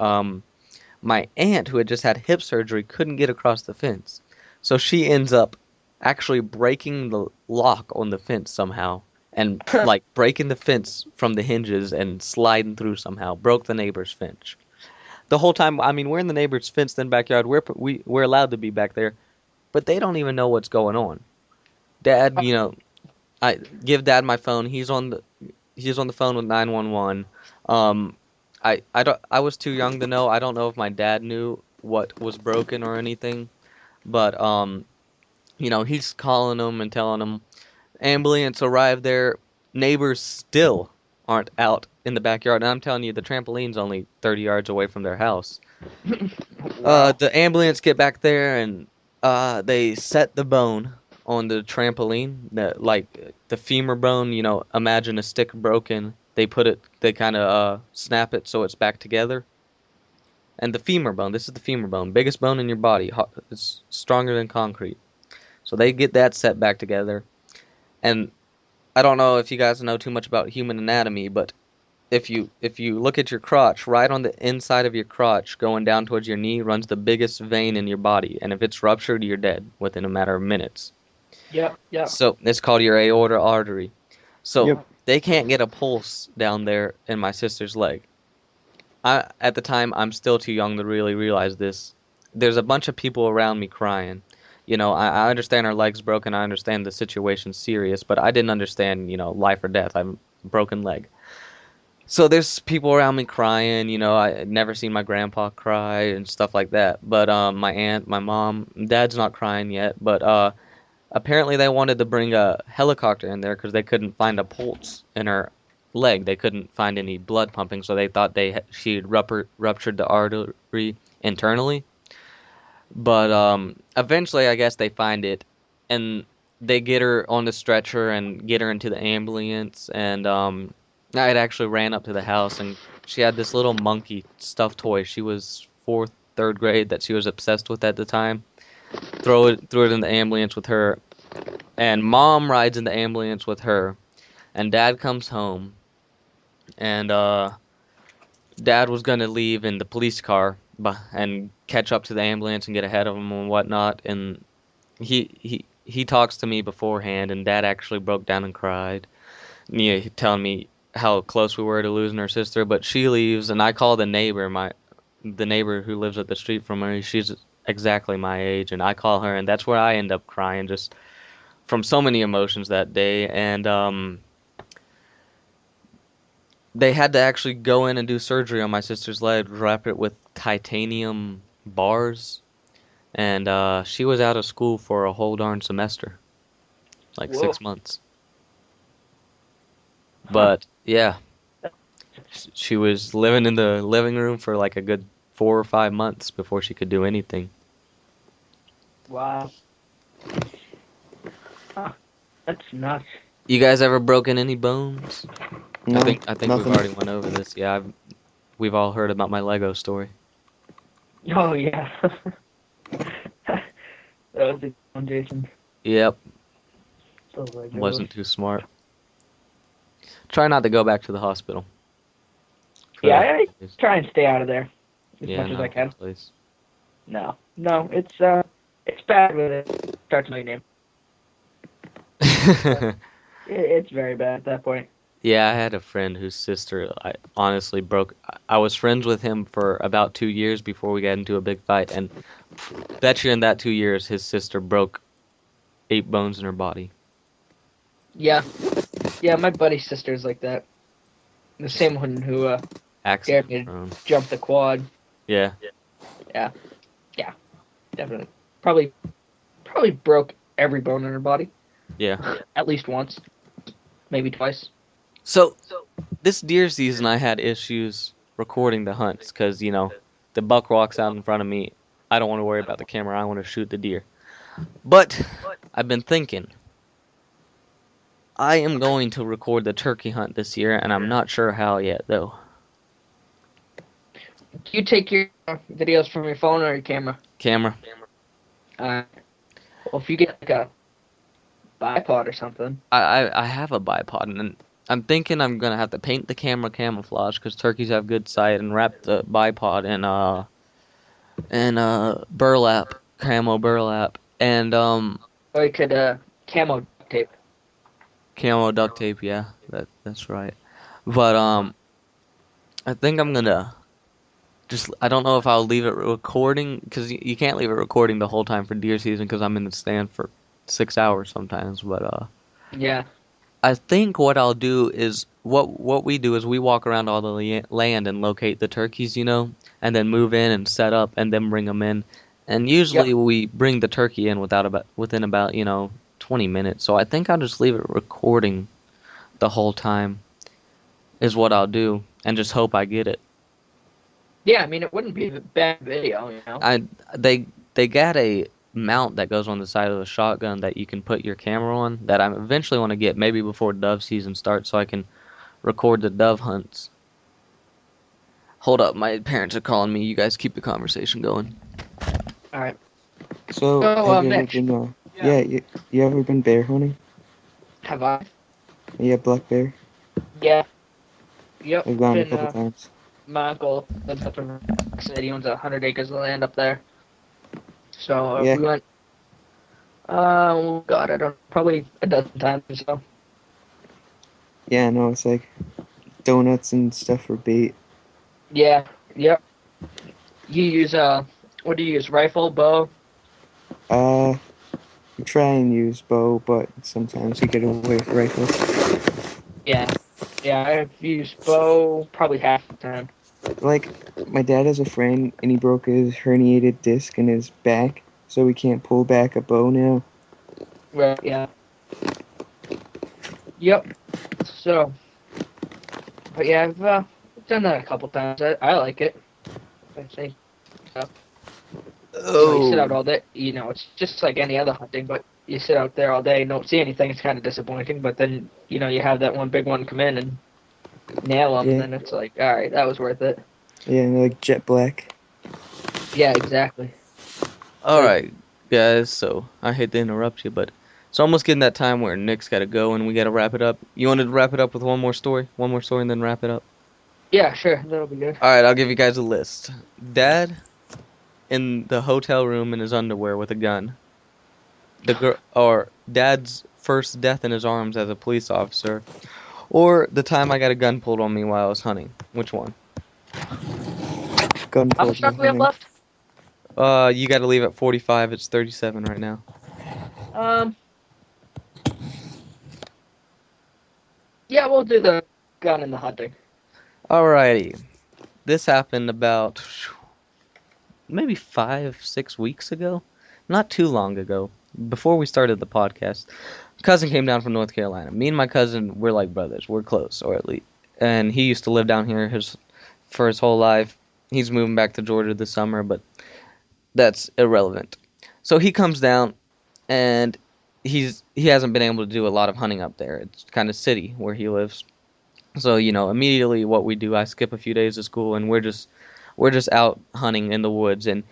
My aunt, who had just had hip surgery, couldn't get across the fence. So she ends up actually breaking the lock on the fence somehow and like breaking the fence from the hinges and sliding through somehow. Broke the neighbor's fence. The whole time, I mean, we're in the neighbor's fenced in backyard. We're allowed to be back there, but they don't even know what's going on. Dad, I give Dad my phone. He's on the phone with 911. Um, I was too young to know. I don't know if my dad knew what was broken or anything, but he's calling them and telling them. Ambulance arrived there. Neighbors still aren't out in the backyard, and I'm telling you, the trampoline's only 30 yards away from their house. Wow. The ambulance get back there and they set the bone on the trampoline, like the femur bone. Imagine a stick broken. They kind of snap it so it's back together. And the femur bone, this is the femur bone, biggest bone in your body. It's stronger than concrete. So they get that set back together. And I don't know if you guys know too much about human anatomy, but if you look at your crotch, right on the inside of your crotch, going down towards your knee, runs the biggest vein in your body, and if it's ruptured, you're dead within a matter of minutes. Yep. Yep. So it's called your aorta artery. So Yep. they can't get a pulse down there in my sister's leg. At the time, I'm still too young to really realize this. There's a bunch of people around me crying. I understand her leg's broken. I understand the situation's serious, but I didn't understand, life or death. I'm broken leg. So there's people around me crying. I had never seen my grandpa cry and stuff like that. But my aunt, my mom, dad's not crying yet. But apparently they wanted to bring a helicopter in there because they couldn't find a pulse in her leg. They couldn't find any blood pumping, so they thought she had ruptured the artery internally. But eventually, I guess they find it, and they get her on the stretcher and get her into the ambulance. And I had actually ran up to the house, and she had this little monkey stuffed toy. She was fourth, third grade that she was obsessed with at the time. Threw it in the ambulance with her, and Mom rides in the ambulance with her, and Dad comes home, and Dad was gonna leave in the police car and catch up to the ambulance and get ahead of him and whatnot. And he talks to me beforehand, and Dad actually broke down and cried. He telling me how close we were to losing her sister. But she leaves, and I call the neighbor who lives up the street from her. She's exactly my age, and I call her, and that's where I end up crying, just from so many emotions that day. And they had to actually go in and do surgery on my sister's leg, wrap it with titanium bars, and she was out of school for a whole darn semester, like Whoa. 6 months. But yeah, she was living in the living room for like a good 4 or 5 months before she could do anything. Wow. Huh. That's nuts. You guys ever broken any bones? No, I think we've nothing. already went over this. Yeah, we've all heard about my Lego story. Oh yeah. That was a good one, Jason. Yep, So like, wasn't too smart. Try not to go back to the hospital. Yeah, I try and stay out of there as Yeah, much as no, I can. please. No, it's bad when it starts my name. It's very bad at that point. Yeah, I had a friend whose sister, I honestly broke. I was friends with him for about 2 years before we got into a big fight, and bet you in that 2 years, his sister broke 8 bones in her body. Yeah, yeah. My buddy's sister's like that. The same one who dared Accident me to prone. jump the quad. Yeah, Yeah, yeah, definitely. Probably broke every bone in her body yeah. at least once, maybe twice. So this deer season, I had issues recording the hunts because the buck walks out in front of me. I don't want to worry about the camera. I want to shoot the deer. But I've been thinking. I am going to record the turkey hunt this year, and I'm not sure how yet, though. Do you take your videos from your phone or your camera? Camera. Well, if you get like a bipod or something. I have a bipod, and I'm thinking I'm gonna have to paint the camera camouflage because turkeys have good sight, and wrap the bipod in burlap, camo burlap, and Or you could camo tape. camo duct tape. Yeah, that's right. But I think I'm gonna I don't know if I'll leave it recording because you can't leave it recording the whole time for deer season because I'm in the stand for 6 hours sometimes. But Yeah. I think what I'll do is what we do is we walk around all the land and locate the turkeys, and then move in and set up and then bring them in. And Yep. usually we bring the turkey in within about 20 minutes. So I think I'll just leave it recording the whole time is what I'll do, and just hope I get it. Yeah, I mean it wouldn't be a bad video. I they got a mount that goes on the side of the shotgun that you can put your camera on that I eventually want to get maybe before dove season starts so I can record the dove hunts. Hold up, my parents are calling me. You guys keep the conversation going. All right. So, So, have you ever Mitch. been, Yeah. you ever been bear hunting? Have I? Yeah, black bear. Yeah. Yep. I've gone a Been couple times. my uncle lives up in City. He owns 100 acres of land up there. So Yeah. we went. Oh God, I don't probably a dozen times or so. Yeah, I know, it's like donuts and stuff for bait. Yeah. Yep. You use what do you use? Rifle, bow? We try and use bow, but sometimes we get away with rifle. Yeah. Yeah, I've used bow probably half the time. Like, my dad has a friend, and he broke his herniated disc in his back, so we can't pull back a bow now. Right. Yeah. Yep. So, but yeah, I've done that a couple times. I like it. I think. You sit out Oh, all day. It's just like any other hunting, but you sit out there all day and don't see anything. It's kind of disappointing. But then, you have that one big one come in and nail them, Yeah. and then it's like, all right, that was worth it. Yeah, and they're like jet black. Yeah, exactly. all right, guys. So I hate to interrupt you, but it's almost getting that time where Nick's got to go and we got to wrap it up. You wanted to wrap it up with one more story, and then wrap it up. Yeah, sure, that'll be good. All right, I'll give you guys a list. Dad in the hotel room in his underwear with a gun. The girl, or Dad's first death in his arms as a police officer, or the time I got a gun pulled on me while I was hunting. Which one? Gun How pulled much time do we have hunting. left? You got to leave at 45. It's 37 right now. Yeah, we'll do the gun and the hunting. Alrighty. This happened about maybe 5, 6 weeks ago. Not too long ago. Before we started the podcast. Cousin came down from North Carolina. Me and my cousin, we're like brothers. We're close, or at least. And he used to live down here for his whole life. He's moving back to Georgia this summer, but that's irrelevant. So he comes down, and he hasn't been able to do a lot of hunting up there. It's kind of city where he lives. So immediately what we do, I skip a few days of school, and we're just out hunting in the woods. And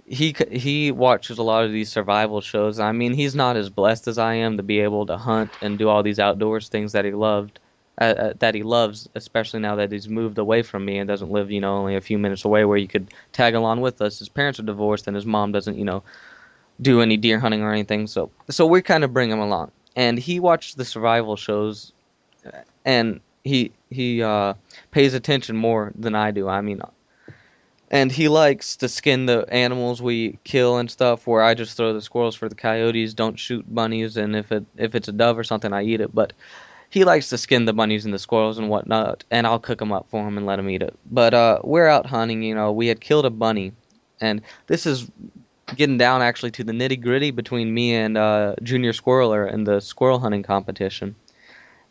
he watches a lot of these survival shows. I mean, he's not as blessed as I am to be able to hunt and do all these outdoors things that he loves, especially now that he's moved away from me and doesn't live, only a few minutes away where you could tag along with us. His parents are divorced and his mom doesn't, do any deer hunting or anything. So we kind of bring him along. and he watched the survival shows, and he pays attention more than I do. I mean, and he likes to skin the animals we kill and stuff. Where I just throw the squirrels for the coyotes, don't shoot bunnies, and if it's a dove or something, I eat it. But he likes to skin the bunnies and the squirrels and whatnot, and I'll cook them up for him and let him eat it. But we're out hunting. We had killed a bunny, and this is getting down actually to the nitty gritty between me and Junior Squirreler in the squirrel hunting competition.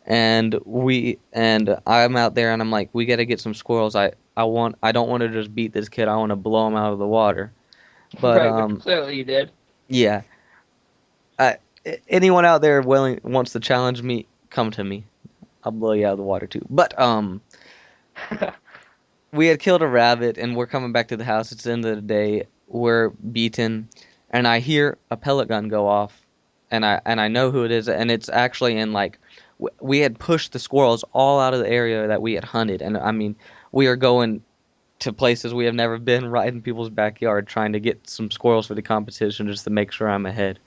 And I'm out there and I'm like, we got to get some squirrels. I don't want to just beat this kid. I want to blow him out of the water. But Right, which clearly you did. yeah. I, Anyone out there wants to challenge me, come to me. I'll blow you out of the water too. But we had killed a rabbit and we're coming back to the house. It's the end of the day. We're beaten, and I hear a pellet gun go off, and I know who it is, and it's actually in like we had pushed the squirrels all out of the area that we had hunted, and I mean we are going to places we have never been, right in people's backyard, trying to get some squirrels for the competition just to make sure I'm ahead.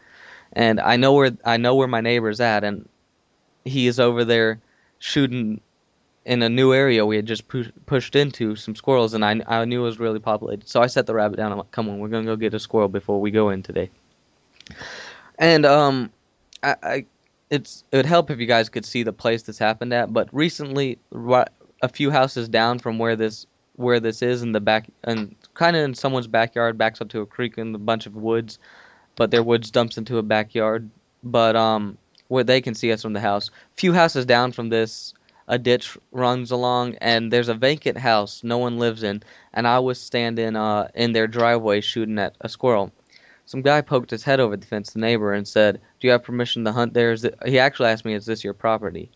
And I know where my neighbor's at, and he is over there shooting in a new area we had just pushed into some squirrels, and I knew it was really populated. So I set the rabbit down. I'm like, come on, we're gonna go get a squirrel before we go in today. And I it would help if you guys could see the place this happened at. But recently, a few houses down from where this is in the back, and kind of in someone's backyard, backs up to a creek and a bunch of woods. But their woods dumps into a backyard. But where they can see us from the house, few houses down from this, a ditch runs along, and there's a vacant house no one lives in. And I was standing in their driveway shooting at a squirrel. Some guy poked his head over the fence, the neighbor, and said, "Do you have permission to hunt there?" He actually asked me, "Is this your property?"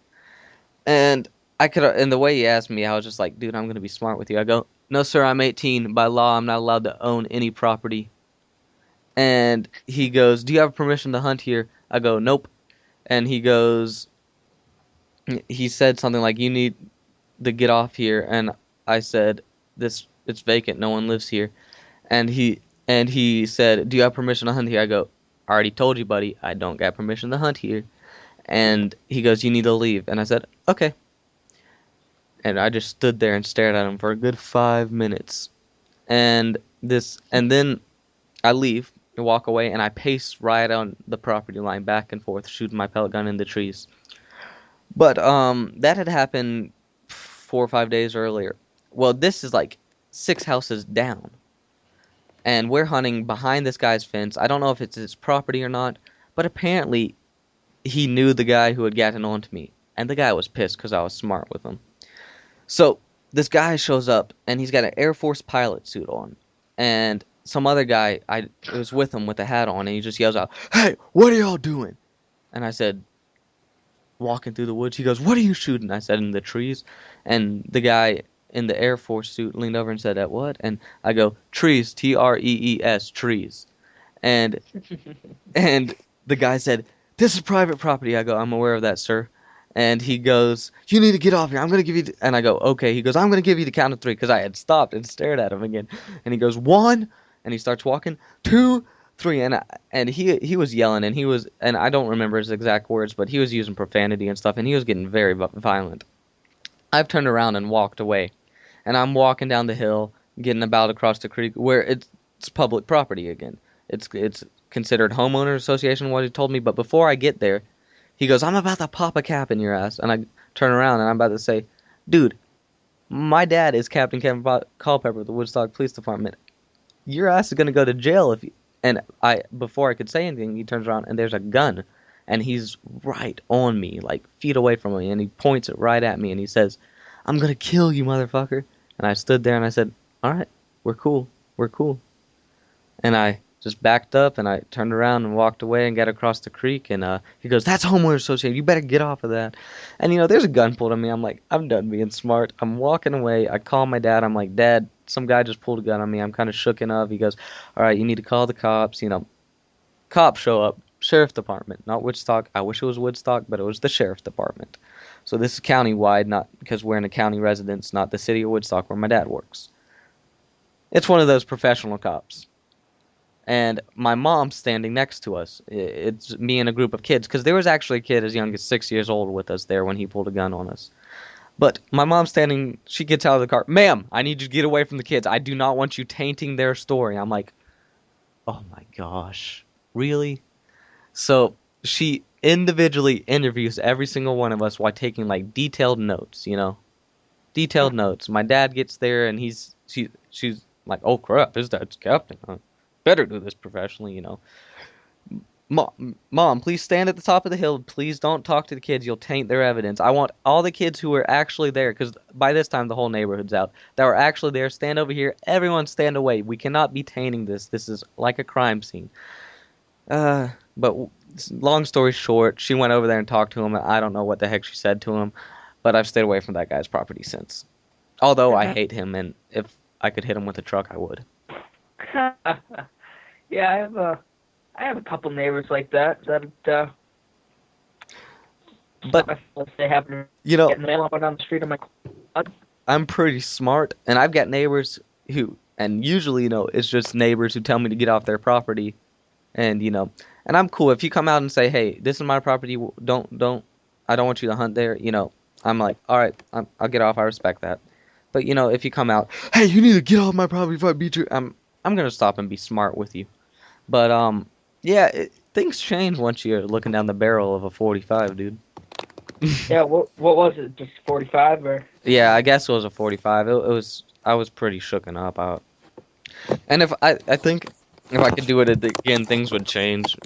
And and the way he asked me, I was just like, "Dude, I'm gonna be smart with you." I go, "No, sir, I'm 18. By law, I'm not allowed to own any property." And he goes, "Do you have permission to hunt here?" I go, "Nope." And he said something like, "You need to get off here." And I said, "This it's vacant. No one lives here." And he said, "Do you have permission to hunt here?" I go, "I already told you, buddy. I don't got permission to hunt here." And he goes, "You need to leave." And I said, "Okay." And I just stood there and stared at him for a good 5 minutes. And then I leave and walk away, and I pace right on the property line back and forth, shooting my pellet gun in the trees. But that had happened 4 or 5 days earlier. Well, this is like 6 houses down, and we're hunting behind this guy's fence. I don't know if it's his property or not, but apparently he knew the guy who had gotten on to me, and the guy was pissed because I was smart with him. So this guy shows up, and he's got an Air Force pilot suit on, and some other guy I was with him with a hat on, and he just yells out, "Hey, what are y'all doing?" And I said, "Walking through the woods." He goes, "What are you shooting?" I said, "In the trees." And the guy in the Air Force suit leaned over and said, "At what?" And I go, "Trees, Trees, trees." And and the guy said, "This is private property." I go, "I'm aware of that, sir." And he goes, "You need to get off here. I'm gonna give you." And I go, "Okay." He goes, "I'm gonna give you the count of three," because I had stopped and stared at him again. And he goes, "One," and he starts walking. "Two, three," and he was yelling, and I don't remember his exact words, but he was using profanity and stuff, and he was getting very violent. I've turned around and walked away, and I'm walking down the hill, getting about across the creek where it's public property again. It's considered homeowner association, what he told me. But before I get there, he goes, "I'm about to pop a cap in your ass." And I turn around and I'm about to say, "Dude, my dad is Captain Kevin Culpepper of the Woodstock Police Department. Your ass is gonna go to jail if you." And before I could say anything, he turns around and there's a gun, and he's right on me, like feet away from me, and he points it right at me, and he says, "I'm gonna kill you, motherfucker." And I stood there and I said, "All right, we're cool, we're cool." And I just backed up and I turned around and walked away and got across the creek. And he goes, "That's homeowner association. You better get off of that." And there's a gun pulled on me. I'm like, I'm done being smart. I'm walking away. I call my dad. I'm like, "Dad, some guy just pulled a gun on me." I'm kind of shooken up. He goes, "All right, you need to call the cops." Cops show up. Sheriff department, not Woodstock. I wish it was Woodstock, but it was the sheriff department. So this is county-wide, not because we're in a county residence, not the city of Woodstock where my dad works. It's one of those professional cops. and my mom's standing next to us. It's me and a group of kids, because there was actually a kid as young as 6 years old with us there when he pulled a gun on us. But my mom's standing, she gets out of the car. Ma'am, I need you to get away from the kids. I do not want you tainting their story. I'm like, oh my gosh, really? So she individually interviews every single one of us while taking like detailed notes, detailed notes. My dad gets there and she's like, oh crap, his dad's captain. Huh? Better do this professionally. Mom, please stand at the top of the hill. Please don't talk to the kids. You'll taint their evidence. I want all the kids who are actually there, because by this time the whole neighborhood's out, that were actually there, stand over here. Everyone stand away. We cannot be tainting this. This is like a crime scene. But long story short, she went over there and talked to him, and I don't know what the heck she said to him, but I've stayed away from that guy's property since. Although I hate him, and if I could hit him with a truck, I would. Yeah, I have a couple neighbors like that. But If they happen to get mail up down the street, I'm like, I'm pretty smart, and I've got neighbors who, and usually, it's just neighbors who tell me to get off their property, and and I'm cool if you come out and say, hey, this is my property. I don't want you to hunt there. I'm like, all right, I'll get off. I respect that. But if you come out, hey, you need to get off my property before I beat you. I'm gonna stop and be smart with you. But yeah, things change once you're looking down the barrel of a 45, dude. Yeah, what was it? Just 45 or? Yeah, I guess it was a 45. It was. I was pretty shooken up. And I think if I could do it again, things would change.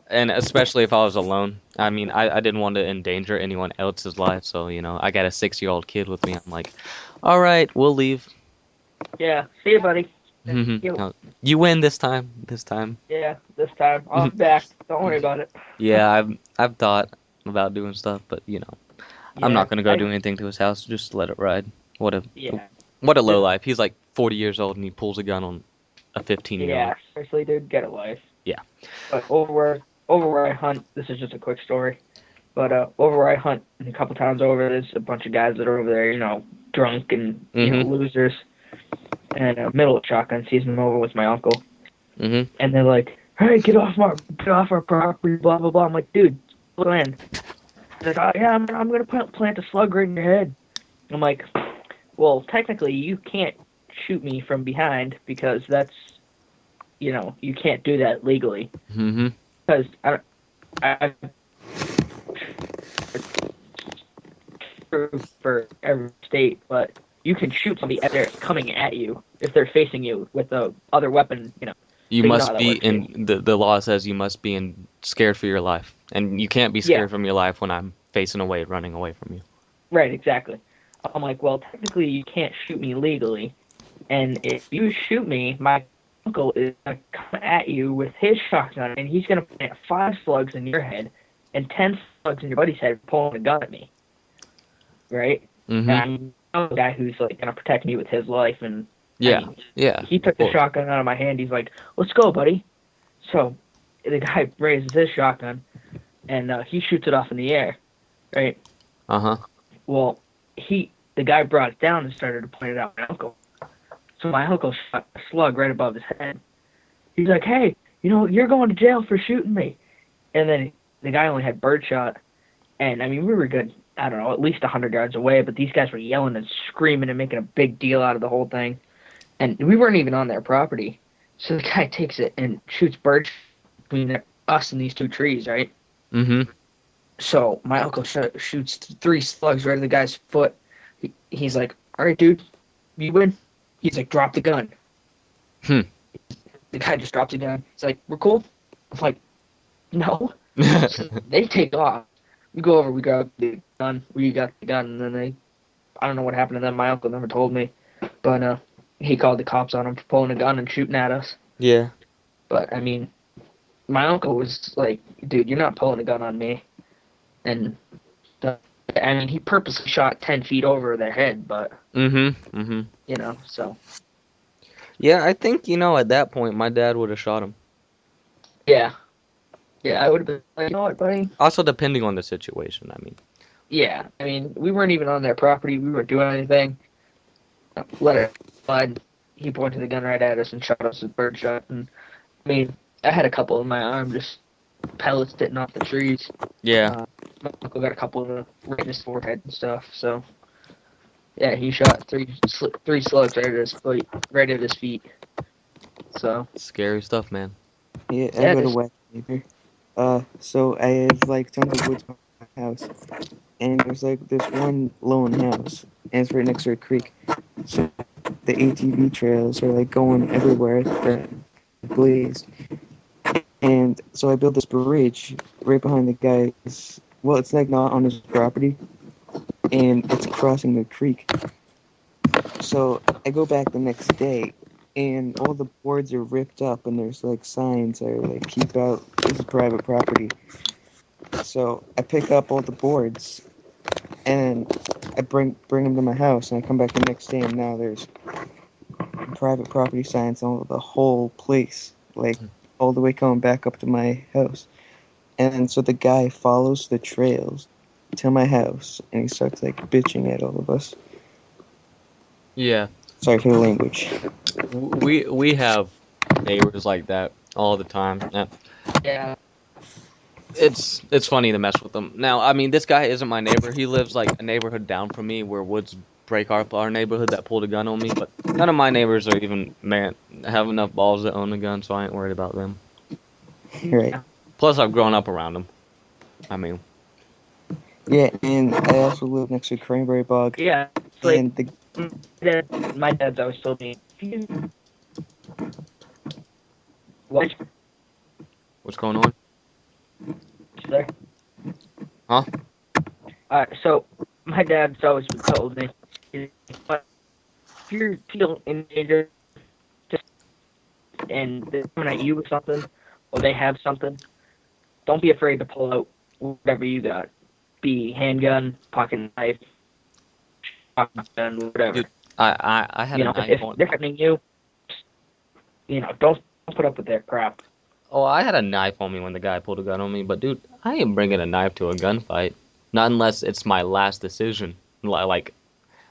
And especially if I was alone. I mean, I didn't want to endanger anyone else's life, so I got a 6-year-old kid with me. I'm like, all right, we'll leave. Yeah, see you, buddy. You win this time. This time. Yeah, this time I'll be back. Don't worry about it. Yeah, I've thought about doing stuff, but I'm not gonna go do anything to his house. Just let it ride. What a low life. He's like 40 years old and he pulls a gun on a 15-year-old. Yeah, seriously, dude, get a life. Yeah. But over where I hunt, this is just a quick story. But over where I hunt, a couple towns over, there's a bunch of guys that are over there, drunk and losers. And middle of shotgun season, I'm over with my uncle. And they're like, hey, get off our property, blah blah blah. I'm like, dude, land. They're like, oh yeah, I'm gonna plant a slug right in your head. I'm like, well, technically you can't shoot me from behind because that's, you can't do that legally. Because I for every state, but you can shoot somebody as they're coming at you if they're facing you with the other weapon. You must be in the law says you must be scared for your life, and you can't be scared from your life when I'm facing away, running away from you. Right, exactly. I'm like, well, technically you can't shoot me legally, and if you shoot me, my uncle is gonna come at you with his shotgun, and he's gonna plant 5 slugs in your head and 10 slugs in your buddy's head, pulling a gun at me. Right? And I'm the guy who's like gonna protect me with his life, and he took the shotgun out of my hand. He's like, let's go, buddy. So the guy raises his shotgun and he shoots it off in the air, right? Well, the guy brought it down and started to point it at my uncle. So my uncle shot a slug right above his head. He's like, hey, you're going to jail for shooting me. And then the guy only had birdshot, and I mean, we were good, I don't know, at least 100 yards away, but these guys were yelling and screaming and making a big deal out of the whole thing. And we weren't even on their property. So the guy takes it and shoots birds between us and these 2 trees, right? So my uncle shoots 3 slugs right in the guy's foot. He's like, all right, dude, you win. He's like, drop the gun. The guy just drops the gun. He's like, we're cool? I'm like, no. So they take off. We go over, we grab the gun, and then I don't know what happened to them. My uncle never told me. But he called the cops on him for pulling a gun and shooting at us. Yeah. But, I mean, my uncle was like, dude, you're not pulling a gun on me. And, he purposely shot 10 feet over their head, but, so. Yeah, I think, at that point, my dad would have shot him. Yeah. Yeah, I would have been like, you know what, buddy? Also, depending on the situation, I mean. Yeah, I mean, we weren't even on their property. We weren't doing anything. Let it slide. He pointed the gun right at us and shot us with birdshot. And mean, I had a couple in my arm, just pellets hitting off the trees. Yeah. My uncle got a couple right in his forehead and stuff. So yeah, he shot three slugs right at his feet. So Scary stuff, man. Yeah, I yeah, got a this wet neighbor. So I have like tons of woods by my house, and there's like this one lone house, and it's right next to a creek. So the ATV trails are like going everywhere that blazed. And so I built this bridge right behind the guy's. Well, it's like not on his property, and it's crossing the creek. So I go back the next day, and all the boards are ripped up, and there's like signs that are like keep out. This is private property. So I pick up all the boards, and I bring them to my house, and I come back the next day, and now there's private property signs on the whole place, like all the way coming back up to my house. And so the guy follows the trails to my house, and he starts like bitching at all of us. Yeah. Sorry for the language. We have neighbors like that all the time. yeah. It's funny to mess with them. Now, I mean, this guy isn't my neighbor. He lives like a neighborhood down from me where woods break our neighborhood that pulled a gun on me. But none of my neighbors are even have enough balls to own a gun, so I ain't worried about them. Right. Plus, I've grown up around them. I mean, Yeah, and I also live next to a cranberry bog, Yeah, it's like and the my dad's always told me, what? what's going on? There. Huh? So my dad's always told me, if you're feeling in danger, just and they're coming at you with something, or they have something, don't be afraid to pull out whatever you got, be handgun, pocket knife, shotgun, whatever. Dude, I had You a know, knife if on. they're threatening you, don't put up with their crap. Oh, I had a knife on me when the guy pulled a gun on me, but dude, I ain't bringing a knife to a gunfight. Not unless it's my last decision. Like,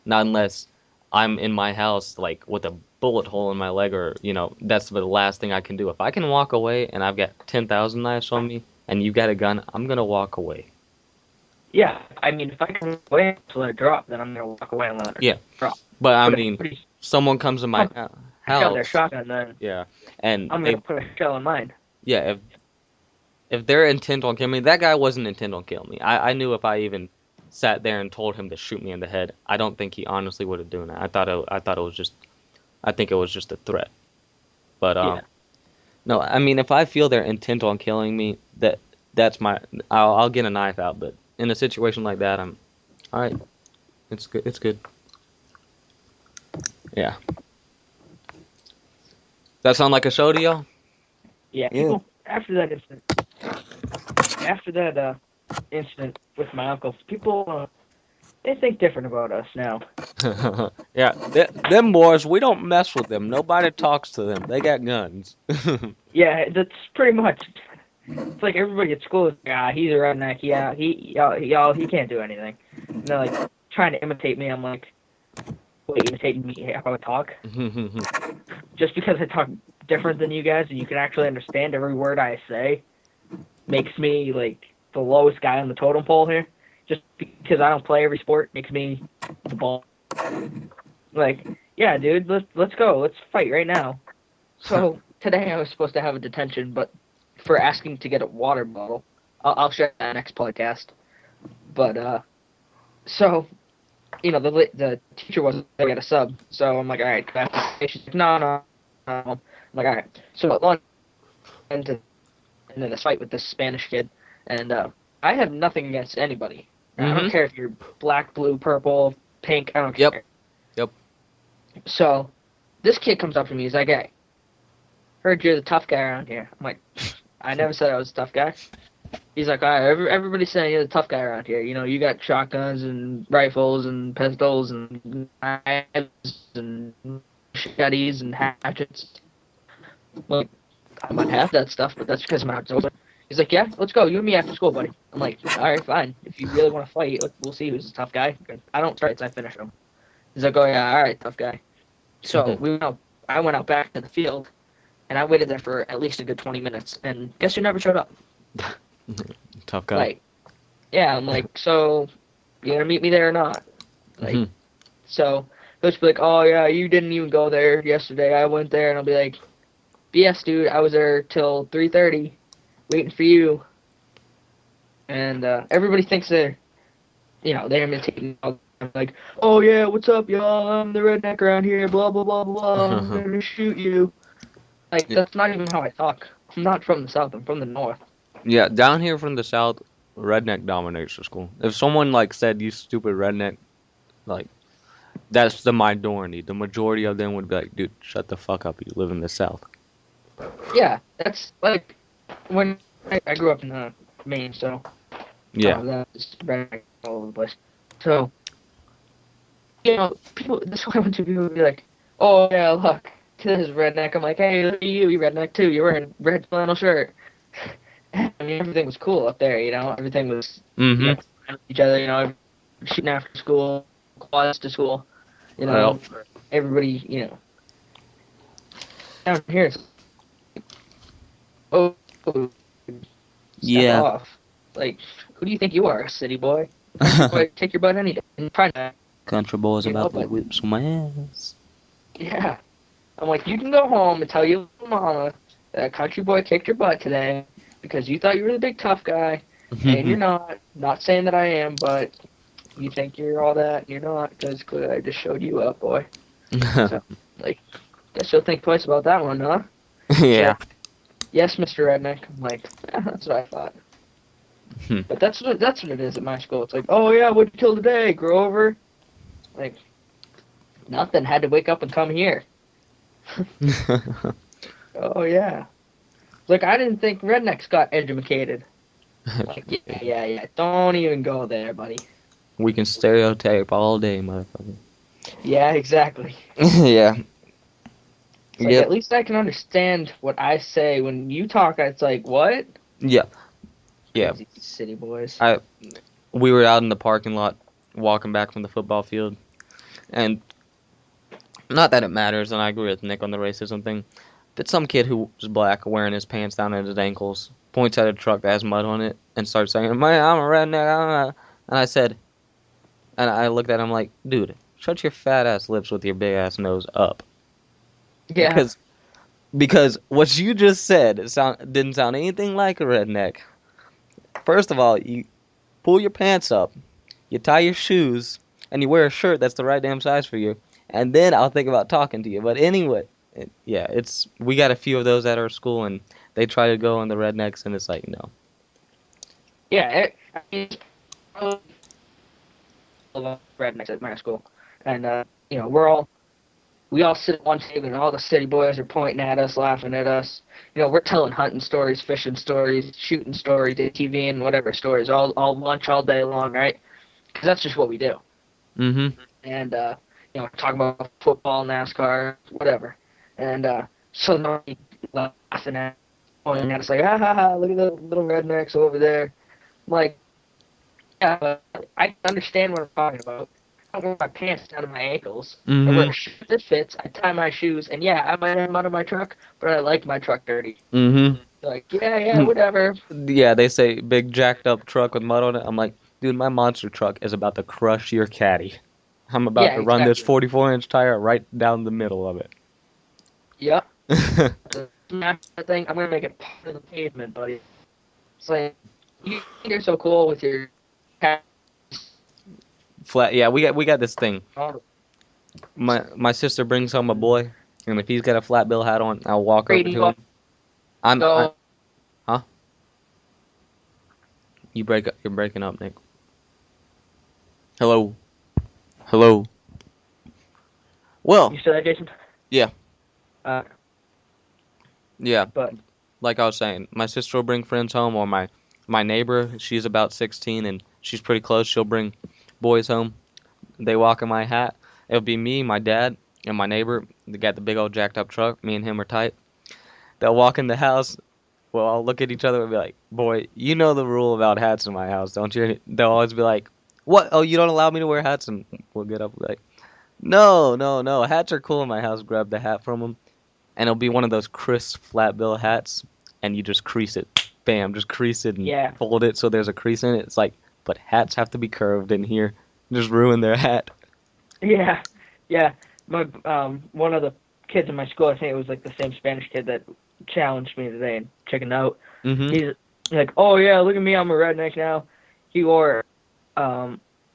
not unless I'm in my house, like, with a bullet hole in my leg, or, that's the last thing I can do. If I can walk away and I've got 10,000 knives on me and you got a gun, I'm gonna walk away. Yeah, I mean, if I can wait to let it drop, then I'm gonna walk away and let it Yeah. drop. But, I But if mean, somebody's someone comes to my shell their house, shotgun, then yeah, and I'm they, gonna put a shell in mine. yeah, if they're intent on killing me, that guy wasn't intent on killing me. I knew if I even sat there and told him to shoot me in the head, I don't think he honestly would have done that. I thought it was just, I think it was just a threat. But Yeah. no, I mean, if I feel they're intent on killing me, that's my, I'll get a knife out. But in a situation like that, I'm, all right, it's good, it's good. Yeah. That sound like a show to y'all? Yeah, Yeah. people after that incident with my uncle, people they think different about us now. Yeah, them boys, we don't mess with them. Nobody talks to them. They got guns. Yeah, that's pretty much. It's like everybody at school is, he's a redneck. Yeah, he can't do anything. And they're like trying to imitate me. I'm like, wait, imitating me how I talk? Just because I talk different than you guys and you can actually understand every word I say makes me like the lowest guy on the totem pole here. Just because I don't play every sport makes me the ball. Like, yeah, dude, let's go. Let's fight right now. So today I was supposed to have a detention, but for asking to get a water bottle, I'll share that next podcast. But so the teacher wasn't gonna get a sub, so I'm like, all right. She's like, no. I'm like, all right. So at lunch, into this fight with this Spanish kid, and I have nothing against anybody. I don't care if you're black, blue, purple, pink. I don't care. Yep. So this kid comes up to me. He's like, hey, heard you're the tough guy around here. I'm like, I never said I was a tough guy. He's like, all right, everybody's saying you're the tough guy around here. You know, you got shotguns and rifles and pistols and knives and machetes and hatchets. Like, I might have that stuff, but that's because my outdoors. He's like, yeah, let's go. You and me after school, buddy. I'm like, all right, fine. If you really want to fight, we'll see who's the tough guy. I don't start until I finish them. He's like, oh yeah, all right, tough guy. So I went out back to the field, And I waited there for at least a good 20 minutes. And guess who never showed up? Tough guy. Like, yeah, I'm like, so you gonna meet me there or not? Like, Mhm. so he'll just be like, oh yeah, you didn't even go there yesterday. I went there, and I'll be like, BS, dude. I was there till 3:30, waiting for you. And everybody thinks they're imitating. Like, oh yeah, what's up, y'all? I'm the redneck around here. Blah blah blah blah. I'm gonna shoot you. Like, Yeah. that's not even how I talk. I'm not from the south. I'm from the north. Yeah, down here from the south, redneck dominates the school. If someone like said you stupid redneck, like that's the minority. The majority of them would be like, dude, shut the fuck up. You live in the south. Yeah, that's like when I grew up in Maine, so Yeah. that's redneck all over the place. So people. That's why I went to people would be like, oh yeah, look, this is redneck. I'm like, hey, look at you, you redneck too. You're wearing red flannel shirt. I mean, everything was cool up there. Everything was Mm-hmm. each other. Shooting after school, quads to school. Well, Everybody. Down here, it's oh, step yeah. off. Like, who do you think you are, city boy? Country boy, take your butt any day. And try not, Country boys about to but whip some ass. yeah. I'm like, you can go home and tell your mama that country boy kicked your butt today because you thought you were the big tough guy, and you're not. Not saying that I am, but you think you're all that, and you're not, because clearly I just showed you up, boy. So, like, guess you'll think twice about that one, huh? Yeah. So, yes, Mr. Redneck. I'm like, that's what I thought. Hmm. But that's what it is at my school. It's like, oh yeah, what'd you kill today, Grover? Like, nothing. Had to wake up and come here. Oh yeah. Like, I didn't think rednecks got educated. Like, yeah. Don't even go there, buddy. We can stereotype all day, motherfucker. Yeah, exactly. Yeah. It's like, Yep. at least I can understand what I say. When you talk, it's like, what? Yeah. Yeah. Crazy city boys. We were out in the parking lot walking back from the football field, and not that it matters, and I agree with Nick on the racism thing, but some kid who's black wearing his pants down at his ankles points at a truck that has mud on it and starts saying, "Man, I'm a redneck." And I said, and I looked at him like, dude, shut your fat ass lips with your big ass nose up. Yeah. Because what you just said didn't sound anything like a redneck. First of all, you pull your pants up, you tie your shoes, and you wear a shirt that's the right damn size for you, and then I'll think about talking to you. But anyway, we got a few of those at our school, and they try to go on the rednecks, and it's like, no. Yeah. I mean, rednecks at my school. And, we all sit at one table and all the city boys are pointing at us, laughing at us. We're telling hunting stories, fishing stories, shooting stories, ATV and whatever stories, all lunch all day long, right? Because that's just what we do. Mm-hmm. And, talking about football, NASCAR, whatever. And so they're laughing at, pointing at us like, ha ha ha, look at the little rednecks over there. I'm like, yeah, but I understand what I'm talking about. I don't wear my pants down to my ankles. I wear Mm-hmm. a shirt that fits. I tie my shoes, and yeah, I might have mud on my truck, but I like my truck dirty. Mm-hmm. Like, yeah, whatever. Yeah, they say big jacked up truck with mud on it. I'm like, dude, my monster truck is about to crush your caddy. I'm about Yeah, to run this exactly. 44-inch tire right down the middle of Yep. it. Smash that thing. I'm gonna make it part of the pavement, buddy. It's like you're so cool with your Flat. Yeah, we got this thing. My sister brings home a boy, and if he's got a flat bill hat on, I'll walk over to radio. him. I Go. huh? You're breaking up, Nick. Hello. Hello. Well, You still there, Jason? yeah. Uh, Yeah, but like I was saying, my sister will bring friends home, or my neighbor, she's about 16 and she's pretty close. She'll bring boys home. They walk in my hat. It'll be me, my dad, and my neighbor. They got the big old jacked up truck. Me and him are tight. They'll walk in the house. Well, I'll look at each other and be like, "Boy, you know the rule about hats in my house, don't you?" They'll always be like, "What? Oh, you don't allow me to wear hats?" And we'll get up and be like, "No, no, no. Hats are cool in my house." Grab the hat from them. and it'll be one of those crisp flat bill hats, and you just crease it, bam, just crease it and Yeah. fold it so there's a crease in it. It's like, but hats have to be curved in here. Just ruin their hat. Yeah, yeah. My one of the kids in my school, I think it was like the same Spanish kid that challenged me today and checking out. Mm-hmm. He's like, "Oh yeah, look at me, I'm a redneck now." He wore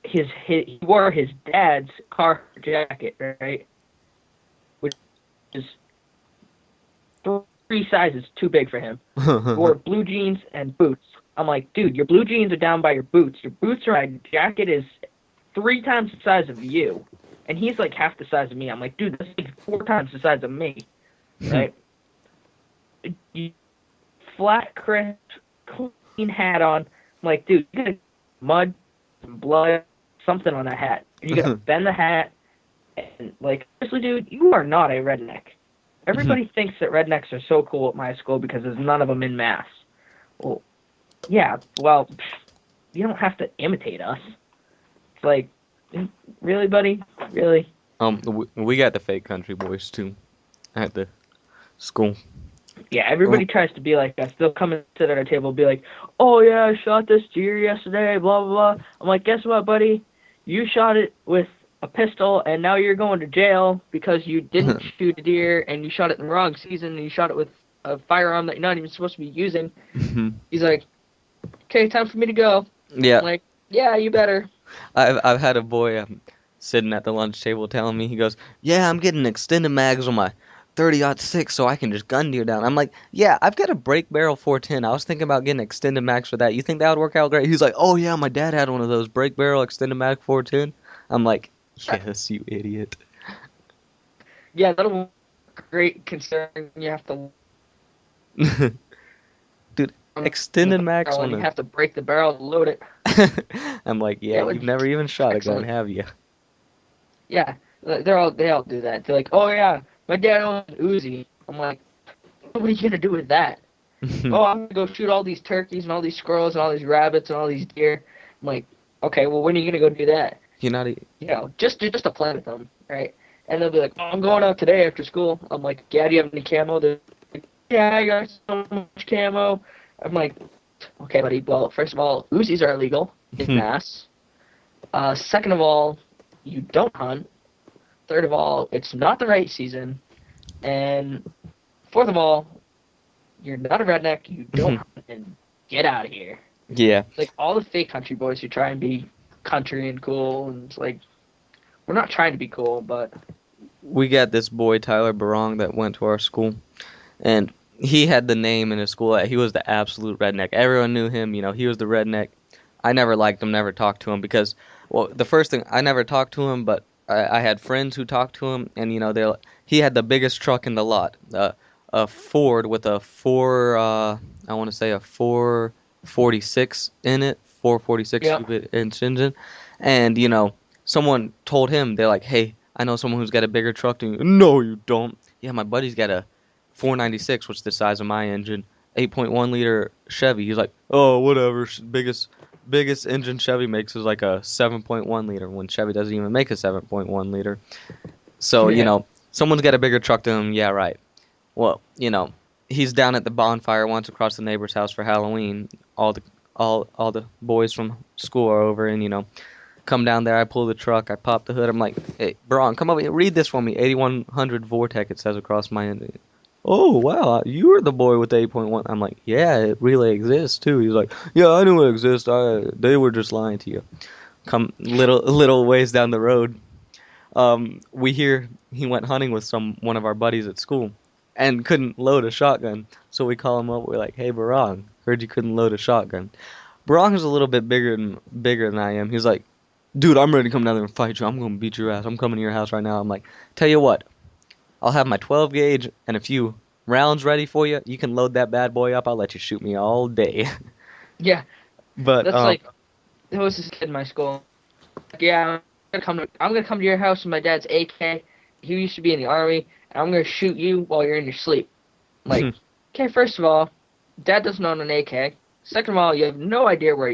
he wore his dad's car jacket, right? Which is 3 sizes too big for him. He wore blue jeans and boots. I'm like, dude, your blue jeans are down by your boots. Your boots are my jacket is 3 times the size of you. And he's like half the size of me. I'm like, dude, that's like 4 times the size of me. Right? You flat, crisp, clean hat on. I'm like, dude, you got mud, some blood, something on that hat. And you gotta bend the hat. And like, honestly, dude, you are not a redneck. Everybody thinks that rednecks are so cool at my school because there's none of them in mass. Well, yeah, well, you don't have to imitate us. It's like, really, buddy? Really? We got the fake country boys too at the school. Yeah, everybody tries to be like us. They'll come and sit at our table and be like, "Oh yeah, I shot this deer yesterday, blah blah blah." I'm like, "Guess what, buddy? You shot it with a pistol, and now you're going to jail because you didn't shoot a deer and you shot it in the wrong season and you shot it with a firearm that you're not even supposed to be using." He's like, "Okay, time for me to go." Yeah. I'm like, "Yeah, you better." I've had a boy sitting at the lunch table telling me, he goes, "Yeah, I'm getting extended mags on my 30-06 so I can just gun deer down." I'm like, "Yeah, I've got a break barrel 410. I was thinking about getting extended mags for that. You think that would work out great?" He's like, "Oh yeah, my dad had one of those break barrel extended mag 410." I'm like, "Yes, you idiot." Yeah, that'll work great considering you have to Dude, extended mags on and you a... have to break the barrel to load it. I'm like, Yeah, yeah, it you've would never be even shot a gun, excellent. have you? Yeah, they all do that. They're like, "Oh yeah, my dad owns an Uzi." I'm like, "What are you gonna do with that?" "Oh, I'm gonna go shoot all these turkeys and all these squirrels and all these rabbits and all these deer." I'm like, "Okay, well when are you gonna go do that?" You're not... You know, just to play with them, right? And they'll be like, "Oh, I'm going out today after school." I'm like, "Yeah, do you have any camo?" They're like, "Yeah, I got so much camo." I'm like, "Okay, buddy. Well, first of all, Uzis are illegal in mass. Second of all, you don't hunt. Third of all, it's not the right season. And fourth of all, you're not a redneck. You don't hunt, and get out of here." Yeah. It's like all the fake country boys who try and be country and cool, and it's like, we're not trying to be cool, but We got this boy, Tyler Barong, that went to our school, and he had the name in his school that he was the absolute redneck. Everyone knew him, he was the redneck. I never liked him, never talked to him because, well, the first thing, I never talked to him, but I had friends who talked to him, and, he had the biggest truck in the lot, a Ford with a I want to say a 446 in it, 446 yeah, cubic inch engine, and, someone told him, they're like, "Hey, I know someone who's got a bigger truck than you." "No, you don't." "Yeah, my buddy's got a 496, which is the size of my engine, 8.1 liter Chevy." He's like, "Oh, whatever. Biggest engine Chevy makes is like a 7.1 liter, when Chevy doesn't even make a 7.1 liter." So, yeah, someone's got a bigger truck than him. Yeah, right. Well, he's down at the bonfire once across the neighbor's house for Halloween. All the boys from school are over, and come down there. I pull the truck. I pop the hood. I'm like, "Hey, Braun, come over here. Read this for me. 8100 Vortec," it says across my end. "Oh, wow. You're the boy with the 8.1. I'm like, "Yeah, it really exists, too." He's like, "Yeah, I knew it exists. They were just lying to you." Come little ways down the road. We hear he went hunting with one of our buddies at school and couldn't load a shotgun. So we call him up. We're like, "Hey, Barong, heard you couldn't load a shotgun." Barong's a little bit bigger than I am. He's like, "Dude, I'm ready to come down there and fight you. I'm gonna beat your ass. I'm coming to your house right now." I'm like, "Tell you what, I'll have my 12 gauge and a few rounds ready for you. You can load that bad boy up. I'll let you shoot me all day." yeah. But That's like, there was this kid in my school. Like, "Yeah, I'm gonna come to your house with my dad's AK. He used to be in the army, and I'm gonna shoot you while you're in your sleep." I'm like, okay, first of all, Dad doesn't own an AK. Second of all, you have no idea where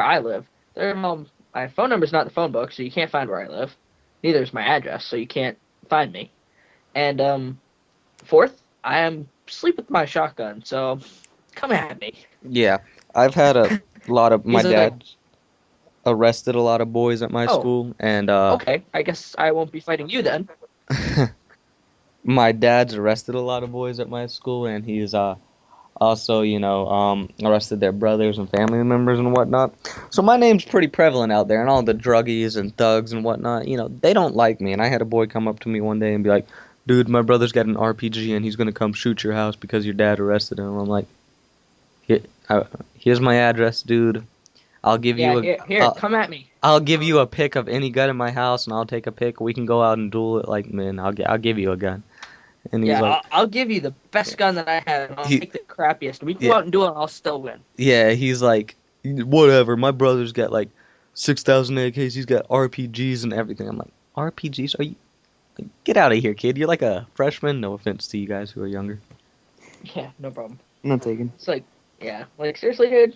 I live. Third of all, my phone number's not in the phone book, so you can't find where I live. Neither is my address, so you can't find me. And 4th, I am sleep with my shotgun. So come at me. Yeah, I've had a lot of my He's like, dad arrested a lot of boys at my oh, school, and okay. I guess I won't be fighting you then. my dad's arrested a lot of boys at my school, and he's also, arrested their brothers and family members and whatnot. So my name's pretty prevalent out there, and all the druggies and thugs and whatnot, they don't like me. And I had a boy come up to me one day and be like, "Dude, my brother's got an RPG, and he's gonna come shoot your house because your dad arrested him." I'm like, "Here, here's my address, dude. I'll give Yeah, you here, come at me. I'll give you a pick of any gun in my house, and I'll take a pick. We can go out and duel it. Like, man, I'll give you a gun." And he's Yeah, like, I'll give you the best gun that I have, and I'll He- take the crappiest. We can Yeah. go out and do it, and I'll still win. yeah, he's like, "Whatever. My brother's got like 6,000 AKs. He's got RPGs and everything." I'm like, "RPGs? Are you? Get out of here, kid. You're like a freshman." No offense to you guys who are younger. Yeah, no problem. I'm not taking. It's like, yeah, like seriously, dude.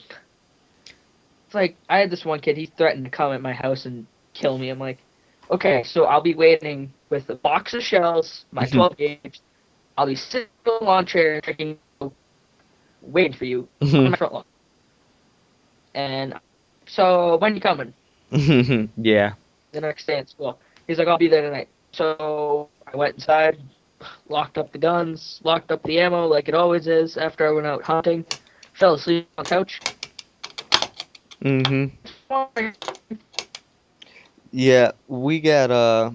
It's like I had this one kid. He threatened to come at my house and kill me. I'm like, okay, so I'll be waiting with a box of shells, my 12 gauge. I'll be sitting on the lawn chair, drinking, waiting for you on my front lawn. And so when you coming? Yeah. The next day at school. He's like, I'll be there tonight. So I went inside, locked up the guns, locked up the ammo like it always is after I went out hunting, fell asleep on the couch. Mhm. Yeah, we got a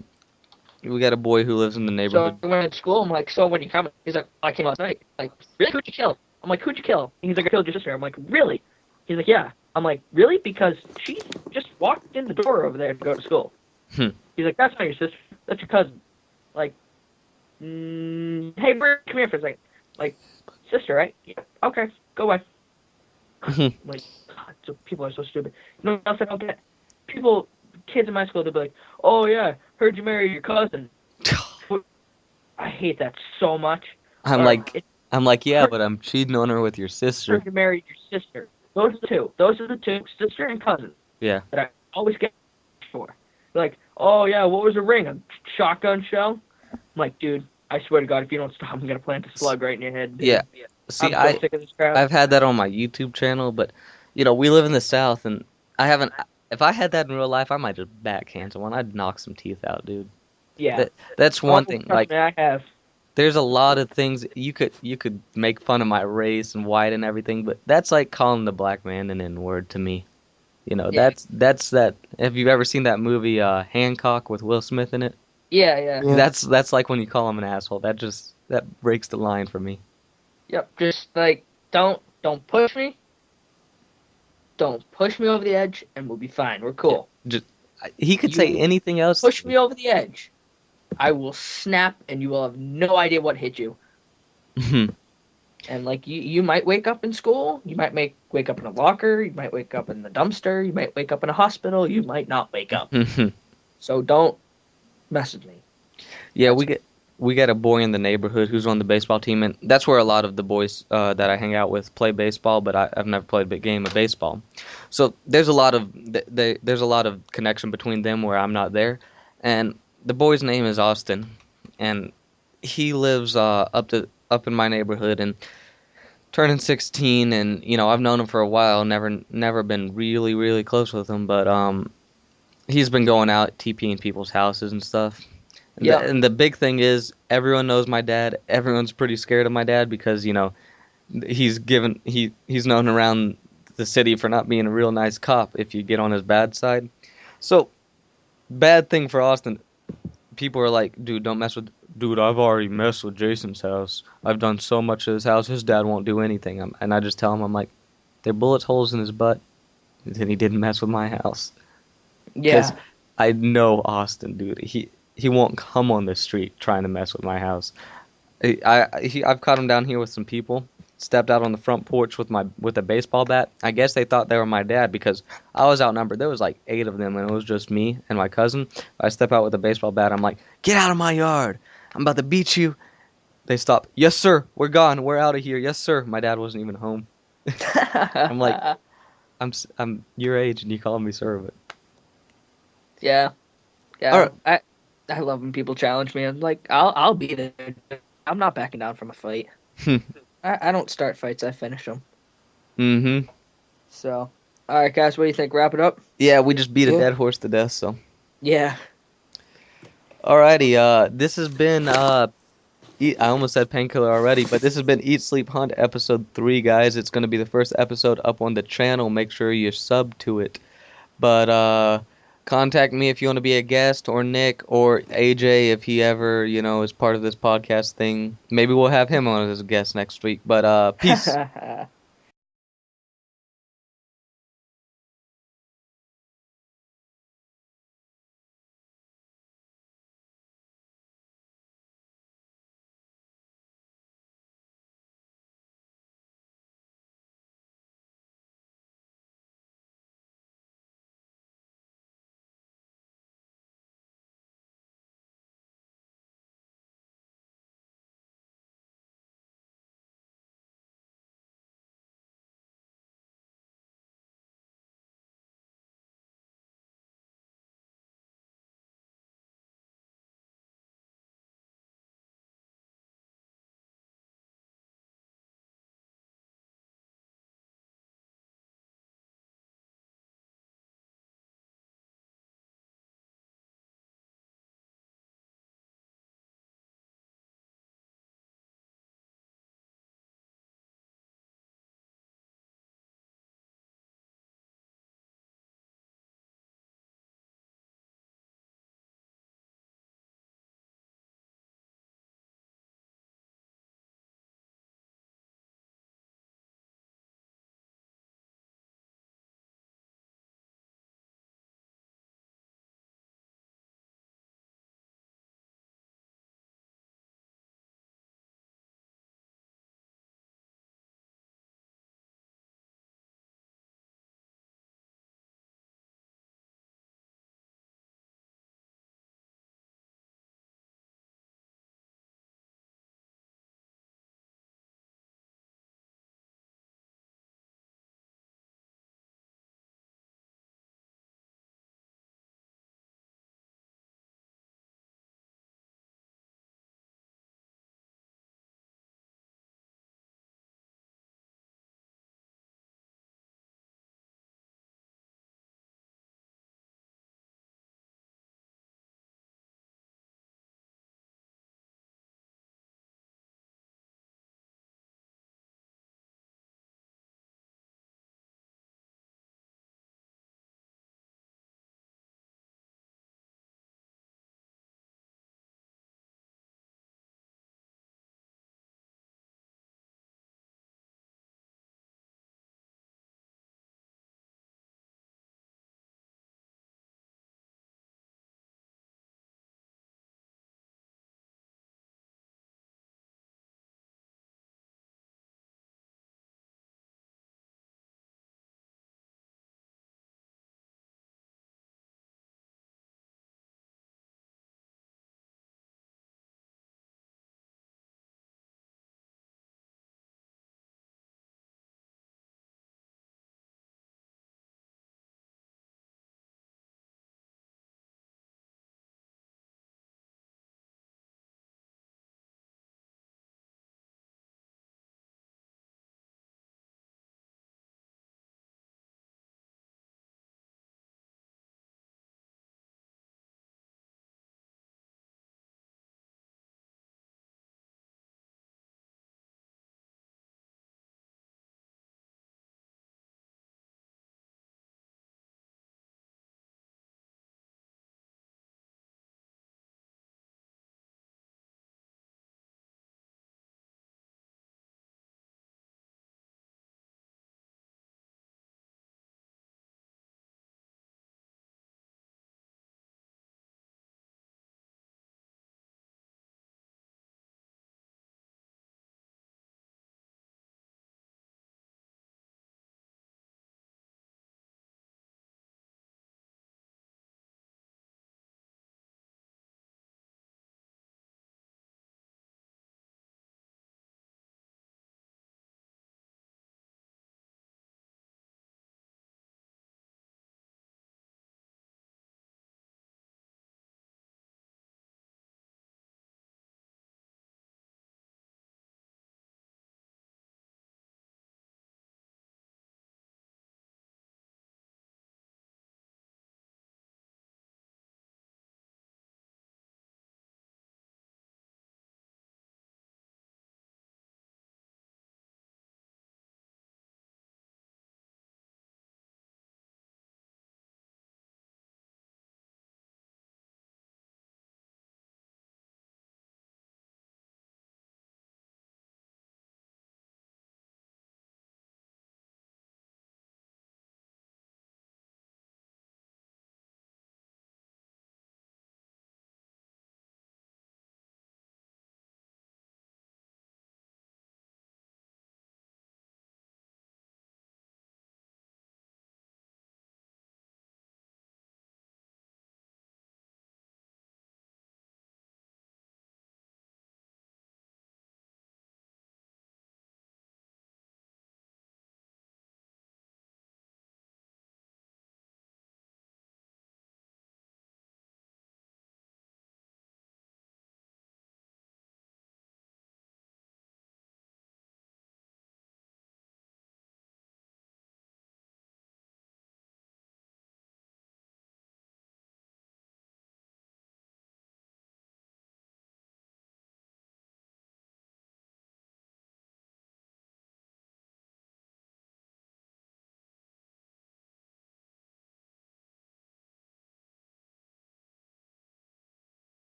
boy who lives in the So neighborhood. I went to school. I'm like, so when you coming? He's like, I came last night. Like, really? Who'd you kill? I'm like, who'd you kill? He's like, I killed your sister. I'm like, really? He's like, yeah. I'm like, really? Because she just walked in the door over there to go to school. Hmm. He's like, that's not your sister. That's your cousin. Like, hey, Bert, come here for a second. Like, sister, right? Yeah. Okay, go away. Like, God, so people are so stupid. You know what else I don't get? Kids in my school, they'll be like, oh yeah, heard you married your cousin. I hate that so much. I'm Or, like, yeah, but I'm cheating on her with your sister. heard you married your sister. Those are the two. Those are the two, sister and cousin. Yeah. That I always get for. They're like, oh yeah, what was the ring? A shotgun shell? I'm like, dude, I swear to God, if you don't stop, I'm gonna plant a slug right in your head. Dude. Yeah. See, I'm so sick of this crap. I've had that on my YouTube channel, but we live in the South, and I haven't. If I had that in real life, I might just backhand someone. I'd knock some teeth out, dude. Yeah. That's one Oh, thing. trust Like, me, I have. there's a lot of things you could make fun of my race and white and everything, but that's like calling the black man an N-word to me. Yeah. That's that. Have you ever seen that movie Hancock with Will Smith in it? Yeah, yeah. Yeah. That's like when you call him an asshole. That breaks the line for me. Yep. Just like don't push me. Don't push me over the edge, and we'll be fine. We're cool. He could say You anything else. Push me over the edge. I will snap, and you will have no idea what hit you. And like you might wake up in school. You might wake up in a locker. You might wake up in the dumpster. You might wake up in a hospital. You might not wake up. So don't mess with me. Yeah, we got a boy in the neighborhood who's on the baseball team, and that's where a lot of the boys that I hang out with play baseball. But I've never played a big game of baseball, so there's a lot of there's a lot of connection between them where I'm not there. And the boy's name is Austin, and he lives up in my neighborhood and turning 16. And I've known him for a while, never been really close with him, but he's been going out TPing people's houses and stuff. Yeah. And the big thing is everyone knows my dad. Everyone's pretty scared of my dad because he's known around the city for not being a real nice cop if you get on his bad side. So bad thing for Austin. People are like, dude, don't mess with. Dude, I've already messed with Jason's house. I've done so much to his house. His dad won't do anything. And I just tell him, I'm like, there are bullet holes in his butt. And he didn't mess with my house. Yeah. I know Austin, dude. He won't come on the street trying to mess with my house. I've caught him down here with some people. Stepped out on the front porch with a baseball bat. I guess they thought they were my dad because I was outnumbered. There was like 8 of them, and it was just me and my cousin. I step out with a baseball bat. I'm like, get out of my yard! I'm about to beat you. They stop. Yes, sir. We're gone. We're out of here. Yes, sir. My dad wasn't even home. I'm like, I'm your age, and you call me sir, but yeah. All right. I love when people challenge me. I'm like, I'll be there. I'm not backing down from a fight. Hmm. I don't start fights, I finish them. Mm-hmm. So, all right, guys, what do you think? Wrap it up? Yeah, we just beat a Yeah. dead horse to death, so. Yeah. Alrighty, this has been, I almost said Painkiller already, but this has been Eat, Sleep, Hunt, episode 3, guys. It's going to be the first episode up on the channel. Make sure you sub to it. But, contact me if you want to be a guest, or Nick, or AJ if he ever, is part of this podcast thing. Maybe we'll have him on as a guest next week, but, peace.